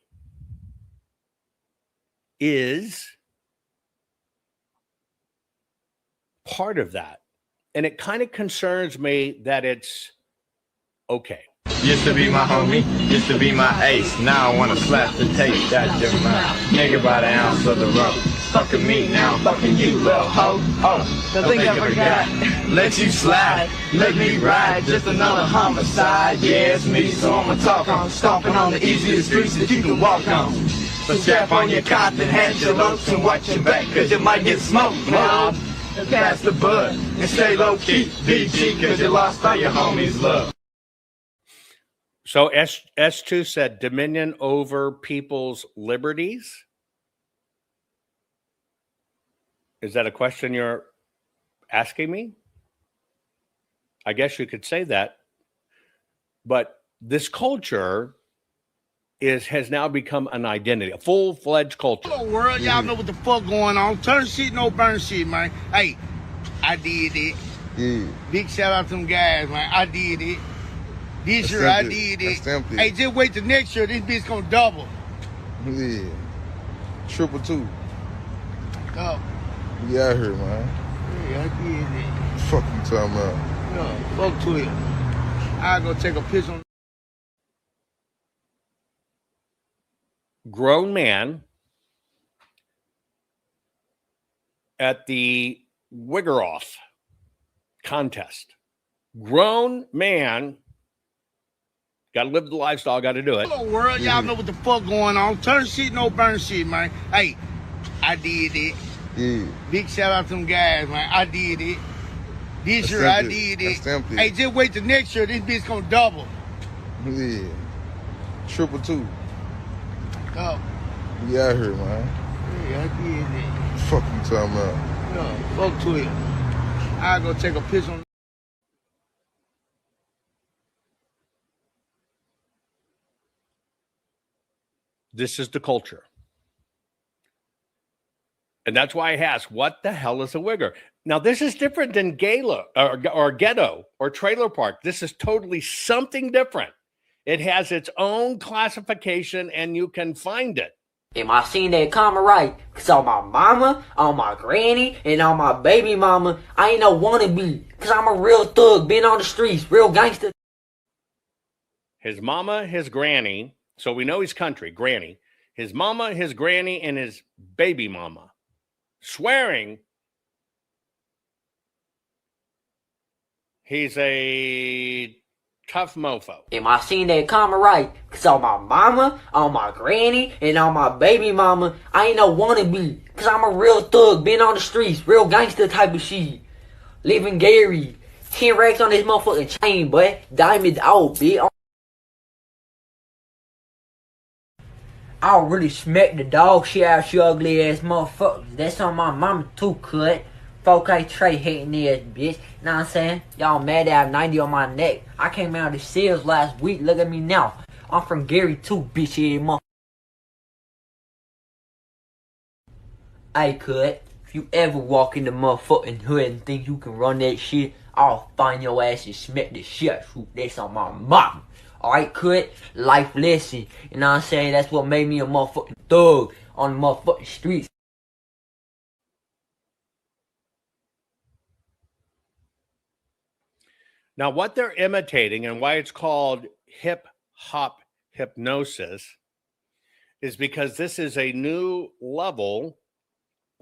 Speaker 2: is part of that. And it kind of concerns me that it's okay.
Speaker 14: Used to be my homie, used to be my ace. Now I wanna slap the taste out your mouth. Nigga by the ounce of the rope. Fucking me, now I'm fucking you, little hoe. Oh, don't think I forgot. Let you slide, let me ride. Just another homicide. Yeah, it's me, so I'ma talk on. Stomping on the easiest streets that you can walk on. So strap on your Compton hat, your looks, and watch your back, cause you might get smoked, man. Pass the bud and stay low key, BG, cause you lost all your homies' love.
Speaker 2: So S2 said dominion over people's liberties. Is that a question you're asking me? I guess you could say that. But this culture has now become an identity, a full-fledged culture.
Speaker 15: Hello, world. Y'all know what the fuck going on. Turn shit, no burn shit, man. Hey, I did it. Yeah. Big shout out to them guys, man. I did it. This year, I did it. Hey, just wait till next year. This bitch gonna double.
Speaker 16: Yeah. Triple two.
Speaker 15: Double.
Speaker 16: We out here, man.
Speaker 15: Yeah, I did it.
Speaker 16: Fuck you talking about?
Speaker 15: Yeah, fuck Twitter. I go take a piss on.
Speaker 2: Grown man at the Wigger Off contest. Grown man, got to live the lifestyle, got to do it.
Speaker 15: Hello, world. Y'all know what the fuck going on. Turn shit, no burn shit, man. Hey, I did it. Yeah. Big shout out to them guys, man. I did it. This year, I did it. Hey, just wait till next year. This bitch gonna double.
Speaker 16: Yeah. Triple two.
Speaker 15: Double.
Speaker 16: We out here, man.
Speaker 15: Yeah, I did it.
Speaker 16: Fuck you talking about?
Speaker 15: Yeah, fuck Twitter. I go take a piss on.
Speaker 2: This is the culture. And that's why I asked, what the hell is a wigger? Now, this is different than gala or ghetto or trailer park. This is totally something different. It has its own classification, and you can find it.
Speaker 17: Am I seeing that comment right? Cause on my mama, on my granny, and on my baby mama, I ain't no wannabe. Cause I'm a real thug, been on the streets, real gangster.
Speaker 2: His mama, his granny, so we know he's country, granny. His mama, his granny, and his baby mama. Swearing he's a tough mofo.
Speaker 17: Am I seeing that comment right? Cause on my mama, on my granny, and on my baby mama, I ain't no wannabe. Cause I'm a real thug, been on the streets, real gangster type of shit. Living Gary, 10 racks on this motherfucking chain, boy. Diamond out, bitch. I'll really smack the dog shit out you ugly ass motherfuckers. That's on my mama too, cut. 4K Trey hating ass bitch. Know what I'm saying? Y'all mad at 90 on my neck. I came out of the sales last week. Look at me now. I'm from Gary too, bitch ass motherfucker. Hey, cut. If you ever walk in the motherfucking hood and think you can run that shit, I'll find your ass and smack the shit out you. That's on my mama. Alright, cut? Life lesson. You know what I'm saying? That's what made me a motherfucking thug on the motherfucking streets.
Speaker 2: Now, what they're imitating and why it's called hip-hop hypnosis is because this is a new level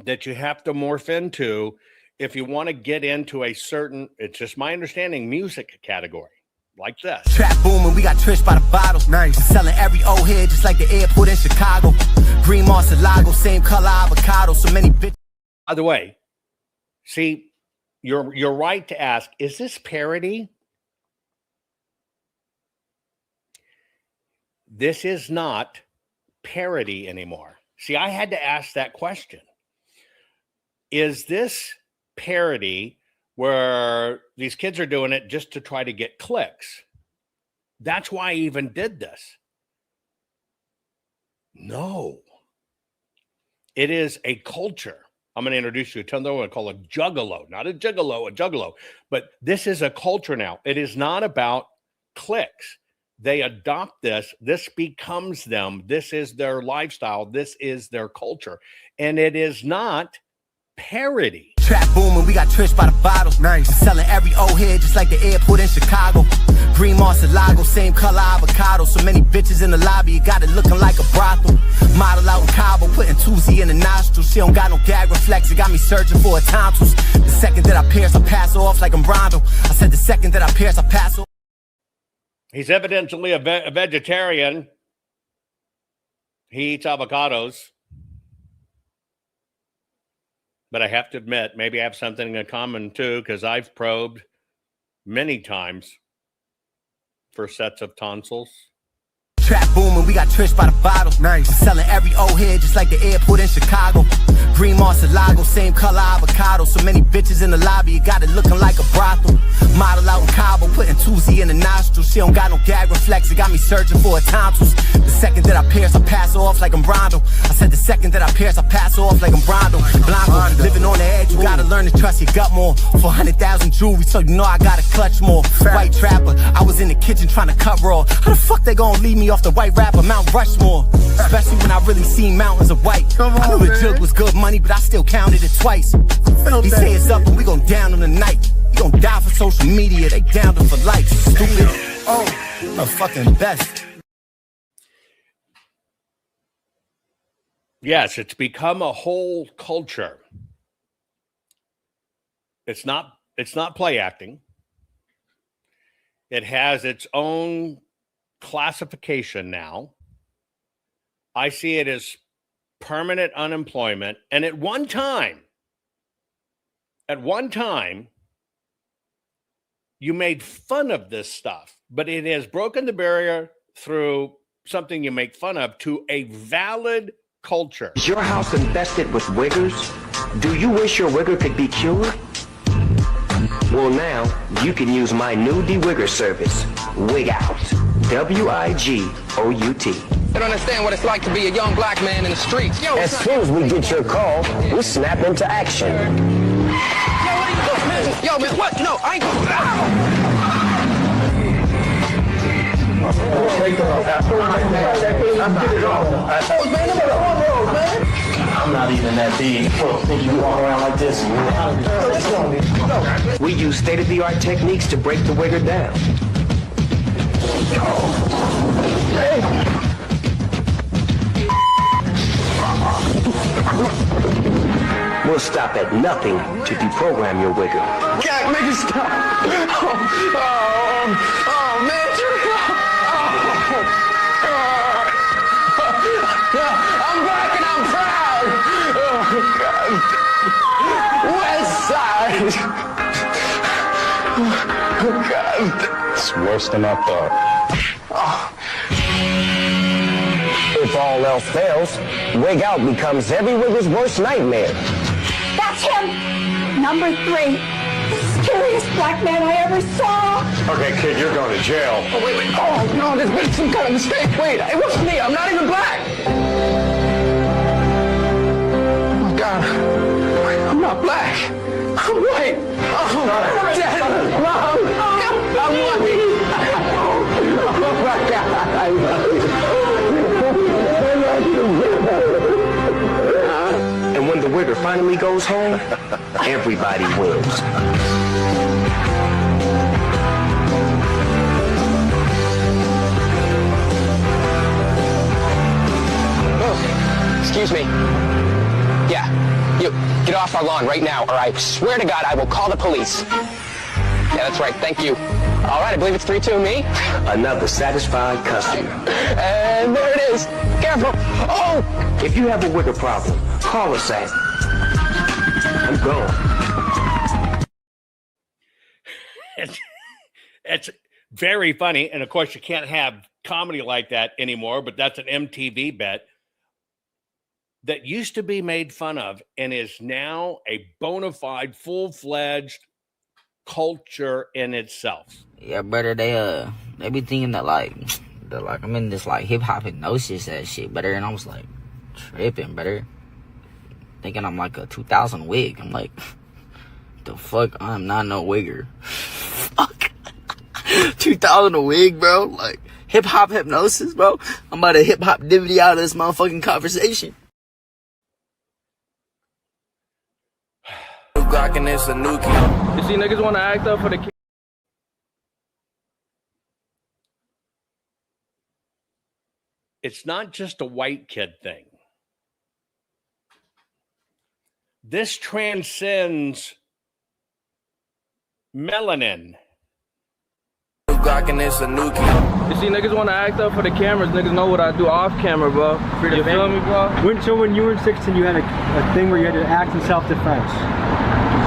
Speaker 2: that you have to morph into if you want to get into a certain, it's just my understanding, music category. Like this.
Speaker 18: Trap booming, we got Trish by the bottles. Nice. I'm selling every old head just like the airport in Chicago. Green Marcelago, same color avocado. So many bitches.
Speaker 2: By the way, see, you're right to ask, is this parody? This is not parody anymore. See, I had to ask that question. Is this parody where these kids are doing it just to try to get clicks? That's why I even did this. No. It is a culture. I'm going to introduce you to another one called a juggalo. Not a gigolo, a juggalo. But this is a culture now. It is not about clicks. They adopt this. This becomes them. This is their lifestyle. This is their culture. And it is not parody.
Speaker 18: Trap booming, we got Trish by the bottles. Nice. I'm selling every old head just like the airport in Chicago. Green Marcelago, same color avocado. So many bitches in the lobby, you got it looking like a brothel. Model out in Cabo, putting 2Z in the nostrils. She don't got no gag reflex, it got me searching for her tonsils. The second that I pierce, I pass off like I'm Rondo. I said the second that I pierce, I pass off.
Speaker 2: He's evidently a vegetarian. He eats avocados. But I have to admit, maybe I have something in common too, because I've probed many times for sets of tonsils.
Speaker 18: Trap booming, we got Trish by the bottle. Nice. I'm selling every old head just like the airport in Chicago. Green Marcelago, same color avocado. So many bitches in the lobby, you got it looking like a brothel. Model out in Cabo, putting 2Z in the nostrils. She don't got no gag reflex, it got me searching for her tonsils. The second that I pierce, I pass off like I'm Rondo. I said the second that I pierce, I pass off like I'm Rondo. Blanco, living on the edge, you gotta learn to trust your gut more. 400,000 jewelry, so you know I gotta clutch more. White trapper, I was in the kitchen trying to cut raw. How the fuck they gonna leave me off the white rapper Mount Rushmore? Especially when I really seen mountains of white. I knew the jug was good money, but I still counted it twice. He say it's up and we gon' down on the night. You gon' die for social media, they down them for likes. Stupid. Oh, the fucking best.
Speaker 2: Yes, it's become a whole culture. It's not play acting. It has its own classification now. I see it as permanent unemployment. And at one time, you made fun of this stuff, but it has broken the barrier through something you make fun of to a valid culture.
Speaker 19: Is your house infested with wiggers? Do you wish your wigger could be cured? Well, now you can use my new de-wigger service, Wig Out. W-I-G-O-U-T.
Speaker 20: You don't understand what it's like to be a young black man in the streets. Yo,
Speaker 19: as soon as we get your call, we snap into action.
Speaker 20: Yo, man, what? No, I ain't gonna...
Speaker 19: I'm not even that big. Think you walk around like this? We use state-of-the-art techniques to break the wigger down. We'll stop at nothing to deprogram your wigger.
Speaker 20: God, make it stop. Oh, man. I'm black and I'm proud. West Side. God.
Speaker 19: It's worse than I thought. If all else fails, Wig Out becomes every wigger's worst nightmare.
Speaker 21: That's him! Number 3. The scariest black man I ever saw!
Speaker 19: Okay, kid, you're going to jail.
Speaker 20: Oh, wait. Oh, no, there's been some kind of mistake. Wait, it wasn't me. I'm not even black. Oh, God. I'm not black. I'm white. Oh, Dad. Mom. I'm white. Oh, my God. I love you.
Speaker 19: And when the wigger finally goes home, everybody wins.
Speaker 20: Oh, excuse me. Yeah, you, get off our lawn right now, or I swear to God I will call the police. Yeah, that's right, thank you. All right, I believe it's 3-2, me.
Speaker 19: Another satisfied customer.
Speaker 20: And there it is. Careful. Oh!
Speaker 19: If you have a wigger problem, call us at. I'm gone.
Speaker 2: It's very funny. And of course, you can't have comedy like that anymore, but that's an MTV bet that used to be made fun of and is now a bona fide, full-fledged culture in itself.
Speaker 17: Yeah, brother, they be thinking that like I'm in this like hip hop hypnosis that shit, brother, and I was like tripping, brother, thinking I'm like a 2000 wig. I'm like, the fuck, I'm not no wigger. Fuck, 2000 a wig, bro. Like hip hop hypnosis, bro. I'm about to hip hop divvy out of this motherfucking conversation.
Speaker 22: Glock and it's a nuke. You see niggas want to act up for the
Speaker 2: it's not just a white kid thing. This transcends melanin.
Speaker 3: Glockin' is a nuke. You see, niggas want to act up for the cameras. Niggas know what I do off camera, bro. You feel me, bro?
Speaker 22: So when you were in 16, you had a thing where you had to act in self-defense.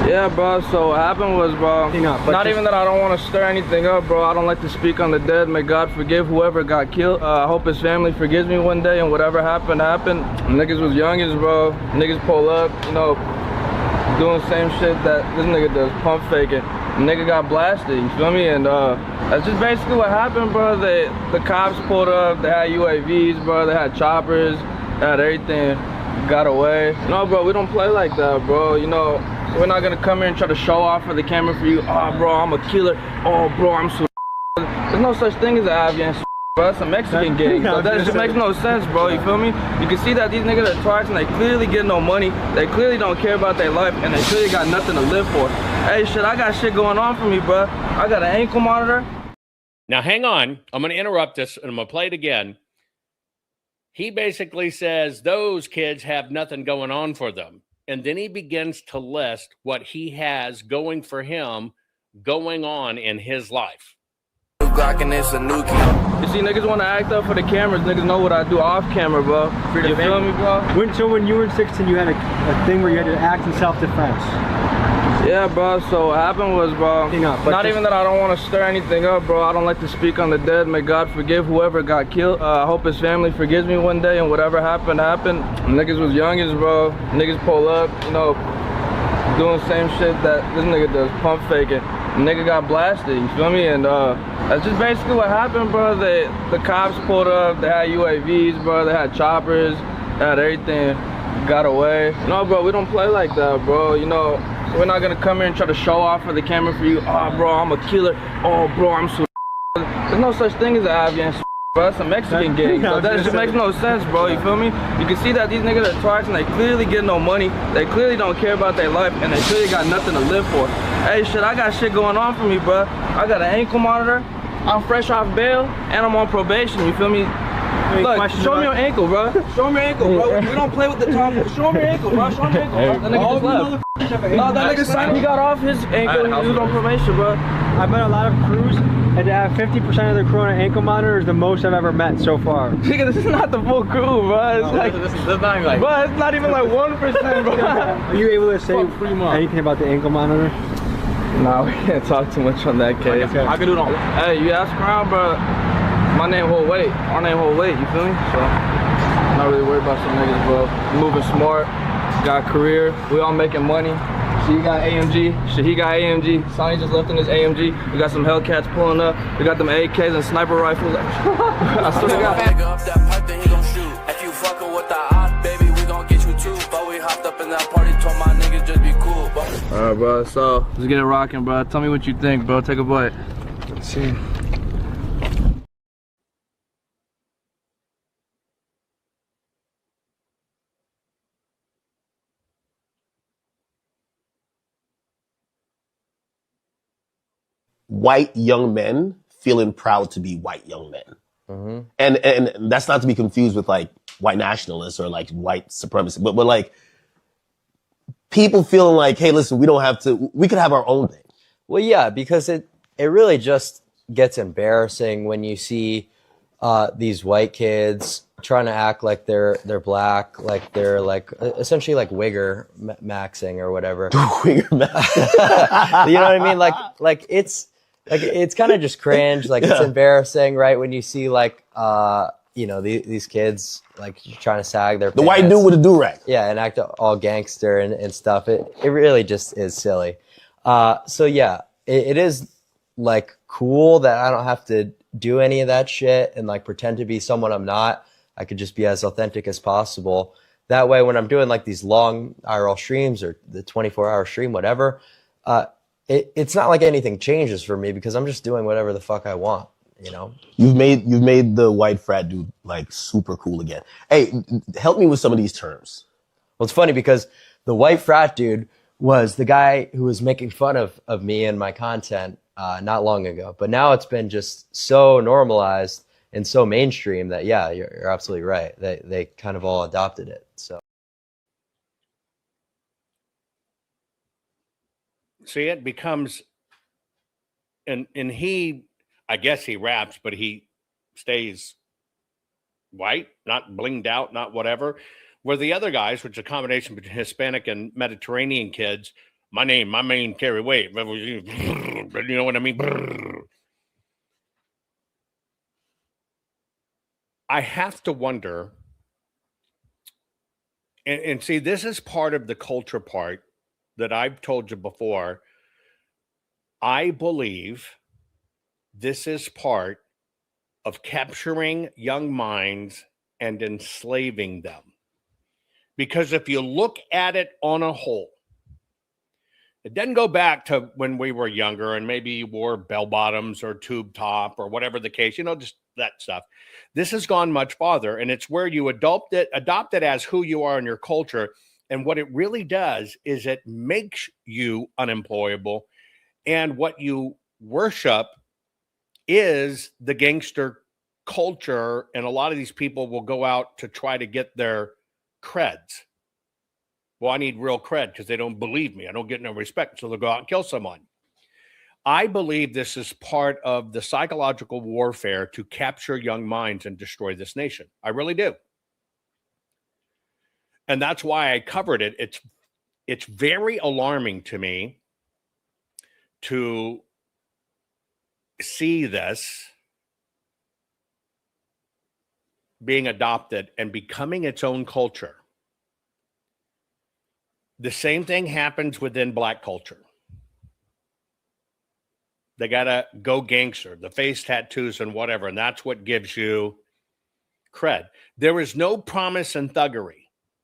Speaker 3: Yeah, bro. So what happened was, bro, not even that I don't want to stir anything up, bro. I don't like to speak on the dead. May God forgive whoever got killed. I hope his family forgives me one day, and whatever happened, happened. Niggas was youngins, bro. Niggas pull up, you know, doing the same shit that this nigga does, pump faking. Nigga got blasted, you feel me? And that's just basically what happened, bro. The cops pulled up, they had UAVs, bro. They had choppers, they had everything. Got away. No, bro, we don't play like that, bro. You know, we're not gonna come here and try to show off for the camera for you. Oh, bro, I'm a killer. Oh, bro, I'm so. There's no such thing as an Avian. Bro, that's a Mexican gang. So that just makes no sense, bro. You feel me? You can see that these niggas are twice and they clearly get no money. They clearly don't care about their life and they clearly got nothing to live for. Hey, shit, I got shit going on for me, bro. I got an ankle monitor.
Speaker 2: Now, hang on. I'm going to interrupt this and I'm going to play it again. He basically says those kids have nothing going on for them. And then he begins to list what he has going for him, going on in his life.
Speaker 3: Glockin' is a nuke. You see, niggas want to act up for the cameras. Niggas know what I do off camera, bro. You feel me, bro?
Speaker 22: So when you were in 16, you had a thing where you had to act in self-defense.
Speaker 3: Yeah, bro. So what happened was, bro, not even that I don't want to stir anything up, bro. I don't like to speak on the dead. May God forgive whoever got killed. I hope his family forgives me one day, and whatever happened, happened. Niggas was youngins, bro. Niggas pull up, you know, doing the same shit that this nigga does, pump faking. Nigga got blasted, you feel me? And that's just basically what happened, bro. The cops pulled up, they had UAVs, bro. They had choppers, they had everything. Got away. No, bro, we don't play like that, bro. You know, we're not gonna come here and try to show off for the camera for you. Oh, bro, I'm a killer. Oh, bro, I'm so. There's no such thing as an Avian. Bro, that's a Mexican gang. So that just makes no sense, bro. You feel me? You can see that these niggas are twice and they clearly get no money. They clearly don't care about their life and they clearly got nothing to live for. Hey, shit, I got shit going on for me, bro. I got an ankle monitor. I'm fresh off bail and I'm on probation. You feel me? Look, show me your ankle, bro. Show me your ankle, bro. We don't play with the tongue. Show me your ankle, bro. Show me your ankle, bro. That nigga just left. No, that nigga signed. He got off his ankle. He was on probation, bro.
Speaker 22: I've met a lot of crews, and to have 50% of the crew on an ankle monitor is the most I've ever met so far.
Speaker 3: Nigga, this is not the full crew, bro. It's like, this is not even like, bro, it's not even like 1%, bro.
Speaker 22: Are you able to say anything about the ankle monitor?
Speaker 3: Nah, we can't talk too much on that case.
Speaker 22: Okay.
Speaker 3: I can do it all. Hey, you ask around, bro. My name hold weight. Our name hold weight, you feel me? So, I'm not really worried about some niggas, bro. Moving smart, got career, we all making money. She got AMG, shit, he got AMG. Sonny just left in his AMG. We got some Hellcats pulling up. We got them AKs and sniper rifles. I swear to God. If you fucking with the op, baby, we gon' get you too. But we hopped up in that party, told my niggas just be cool, bro. Alright, bro, so let's get it rocking, bro. Tell me what you think, bro. Take a bite.
Speaker 22: Let's see.
Speaker 4: White young men feeling proud to be white young men.
Speaker 23: Mm-hmm.
Speaker 4: And that's not to be confused with like white nationalists or like white supremacy, but like people feeling like, hey, listen, we could have our own thing.
Speaker 23: Well, yeah, because it really just gets embarrassing when you see these white kids trying to act like they're black, like they're like essentially like WIGGER maxing or whatever.
Speaker 4: WIGGER maxing.
Speaker 23: You know what I mean? Like it's kind of just cringe. Like it's embarrassing, right? When you see like you know these kids like trying to sag their
Speaker 4: the white dude with a do-rag.
Speaker 23: Yeah, and act all gangster and stuff. It really just is silly. So yeah, it is like cool that I don't have to do any of that shit and like pretend to be someone I'm not. I could just be as authentic as possible. That way, when I'm doing like these long IRL streams or the 24-hour stream, whatever, it's not like anything changes for me because I'm just doing whatever the fuck I want, you know?
Speaker 4: You've made the white frat dude like super cool again. Hey, help me with some of these terms.
Speaker 23: Well, it's funny because the white frat dude was the guy who was making fun of me and my content not long ago. But now it's been just so normalized and so mainstream that, yeah, you're absolutely right. They kind of all adopted it. So
Speaker 2: see, it becomes, and he, I guess he raps, but he stays white, not blinged out, not whatever. Where the other guys, which is a combination between Hispanic and Mediterranean kids, my main carry weight. You know what I mean? I have to wonder, and see, this is part of the culture part that I've told you before. I believe this is part of capturing young minds and enslaving them. Because if you look at it on a whole, it doesn't go back to when we were younger and maybe you wore bell bottoms or tube top or whatever the case, just that stuff. This has gone much farther, and it's where you adopt it as who you are in your culture. And what it really does is it makes you unemployable. And what you worship is the gangster culture. And a lot of these people will go out to try to get their creds. Well, I need real cred because they don't believe me. I don't get no respect. So they'll go out and kill someone. I believe this is part of the psychological warfare to capture young minds and destroy this nation. I really do. And that's why I covered it. It's very alarming to me to see this being adopted and becoming its own culture. The same thing happens within Black culture. They got to go gangster, the face tattoos and whatever, and that's what gives you cred. There is no promise in thuggery.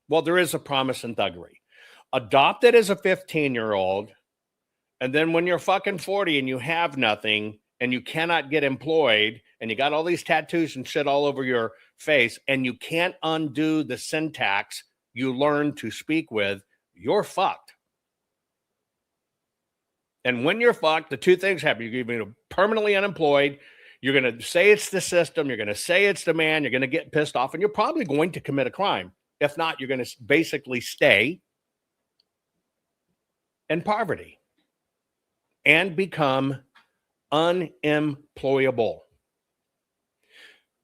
Speaker 2: Well, there is a promise in thuggery. Adopt it as a 15-year-old, and then when you're fucking 40 and you have nothing and you cannot get employed and you got all these tattoos and shit all over your face and you can't undo the syntax you learned to speak with, you're fucked. And when you're fucked, the two things happen. You're going to be permanently unemployed. You're going to say it's the system. You're going to say it's the man. You're going to get pissed off, and you're probably going to commit a crime. If not, you're going to basically stay in poverty and become unemployable.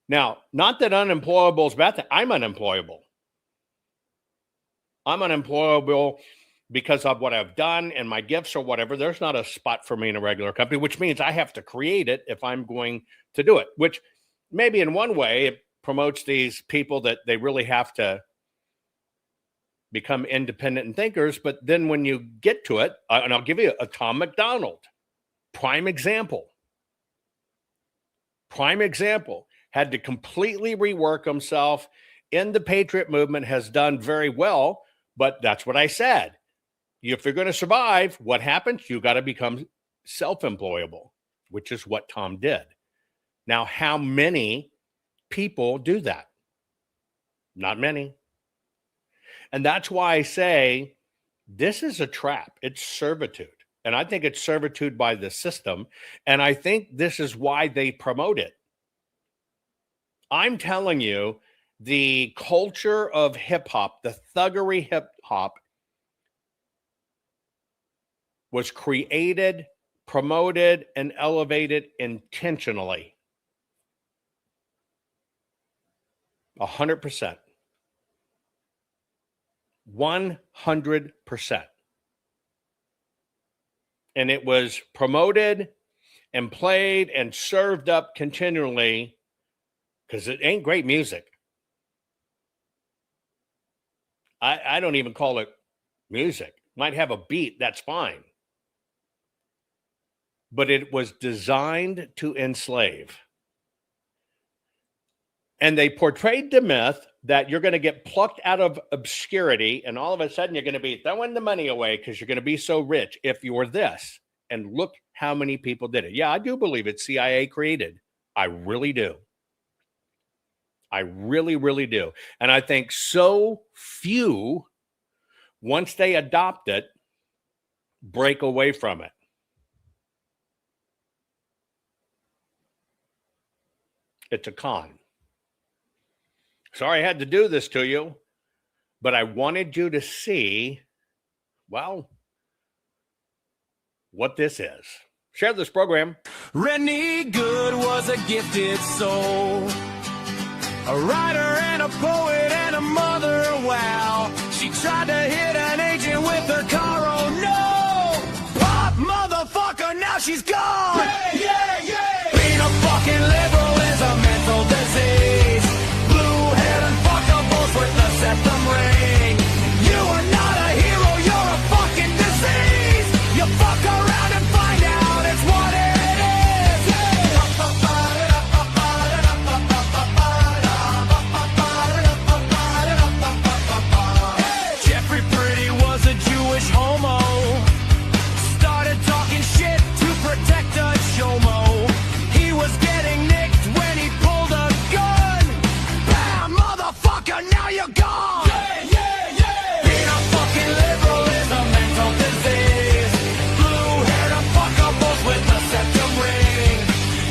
Speaker 2: Now, not that unemployable is bad thing. I'm unemployable. I'm unemployable because of what I've done and my gifts or whatever. There's not a spot for me in a regular company, which means I have to create it if I'm going to do it, which maybe in one way it promotes these people that they really have to become independent and thinkers. But then when you get to it, and I'll give you a Tom McDonald, prime example, had to completely rework himself in the Patriot movement, has done very well. But that's what I said. If you're going to survive, what happens? You got to become self-employable, which is what Tom did. Now, how many people do that? Not many. And that's why I say this is a trap. It's servitude. And I think it's servitude by the system. And I think this is why they promote it. I'm telling you, the culture of hip hop, the thuggery hip hop, was created, promoted, and elevated intentionally. 100%. 100%. And it was promoted and played and served up continually because it ain't great music. I don't even call it music. Might have a beat, that's fine. But it was designed to enslave. And they portrayed the myth that you're going to get plucked out of obscurity and all of a sudden you're going to be throwing the money away because you're going to be so rich if you're this. And look how many people did it. Yeah, I do believe it's CIA created. I really do. I really, really do. And I think so few, once they adopt it, break away from it. It's a con. Sorry I had to do this to you, but I wanted you to see, well, what this is. Share this program.
Speaker 1: Rennie Good was a gifted soul, a writer and a poet and a mother, wow. She tried to hit an agent with her car, oh no! Pop motherfucker, now she's gone! Yeah, yeah, yeah! Being a fucking liberal is a mental disease. Blue-haired and fuckables with the septum ring. You are not a hero, you're a fucking disease! You fuck around and find out it's what it is! Jeffrey Pretty was a Jewish homo. Started talking shit to protect a chomo. He was getting nicked when he pulled a gun. Bam, motherfucker, now you're gone! Yeah, yeah, yeah! Being a fucking liberal is a mental disease. Blue-haired and fuckables with the septum ring.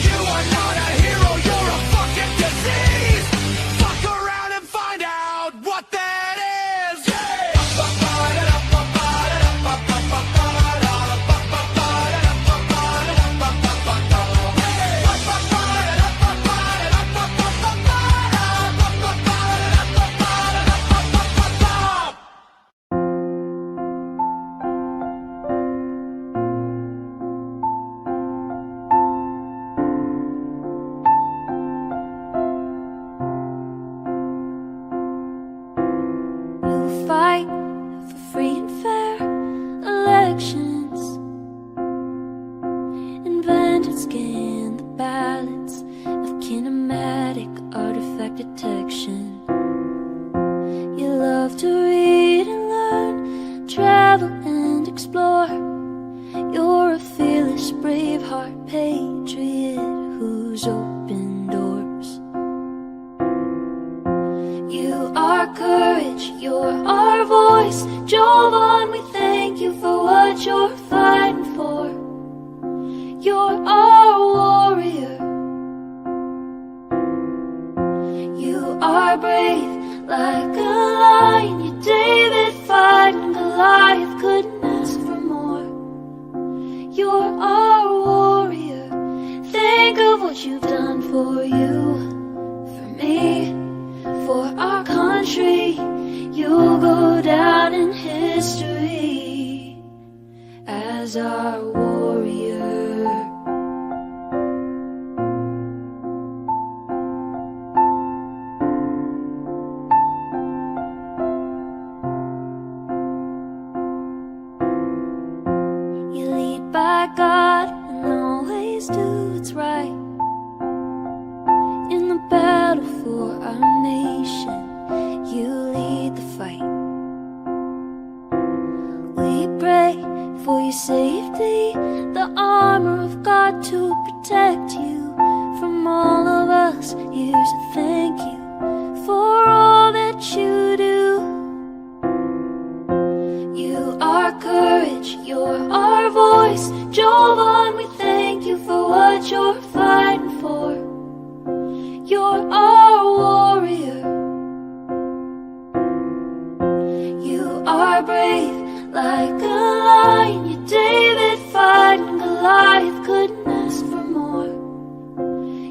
Speaker 1: You are not a hero, you're a fucking disease. Fuck around and find out what that is.
Speaker 5: You fight for free and fair elections, invent and scan the ballots of kinematic artifact detection. You love to read and learn, travel and explore. You're a fearless, brave-heart patriot who's opened doors. You are courage, you're our voice. Jovan, we thank you for what you're fighting for. You're our warrior. You are brave like a lion. You're David fighting Goliath, couldn't ask for more. You're our warrior. Think of what you've done for you, for me, for our country. You'll go down in history as our warrior. You lead by God and always do what's right. In the battle for our nation, you lead the fight. We pray for your safety, the armor of God to protect you from all of us. Here's a thank you for all that you do. You are courage, you're our voice. Jovan, we thank you for what you're fighting for. You're our warrior. You are brave like a lion. You're David fighting Goliath, couldn't ask for more.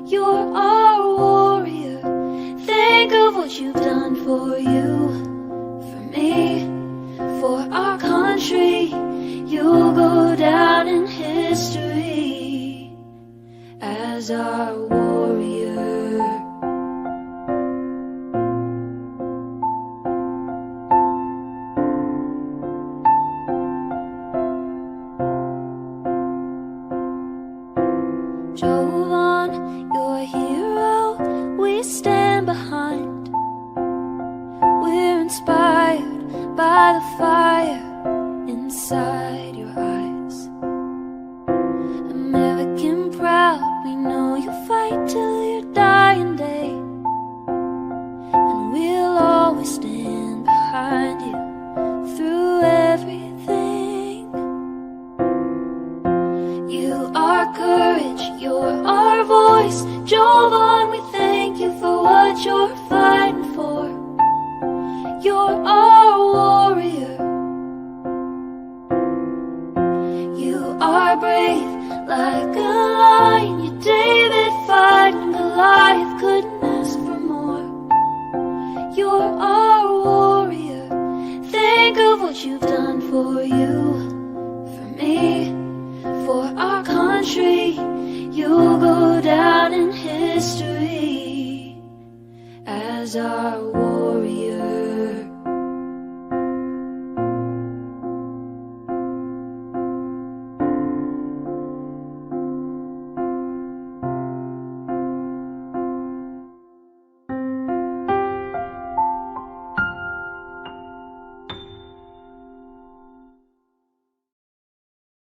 Speaker 5: You're our warrior. Think of what you've done for you, for me, for our country. You'll go down in history as our warrior. Jovan, you're a hero we stand behind. We're inspired by the fire inside your eyes. American proud, we know you'll fight till your dying day. And we'll always stand behind you through everything. You are courage, you're our voice. Jovan, we thank for you, for me, for our country. You'll go down in history as our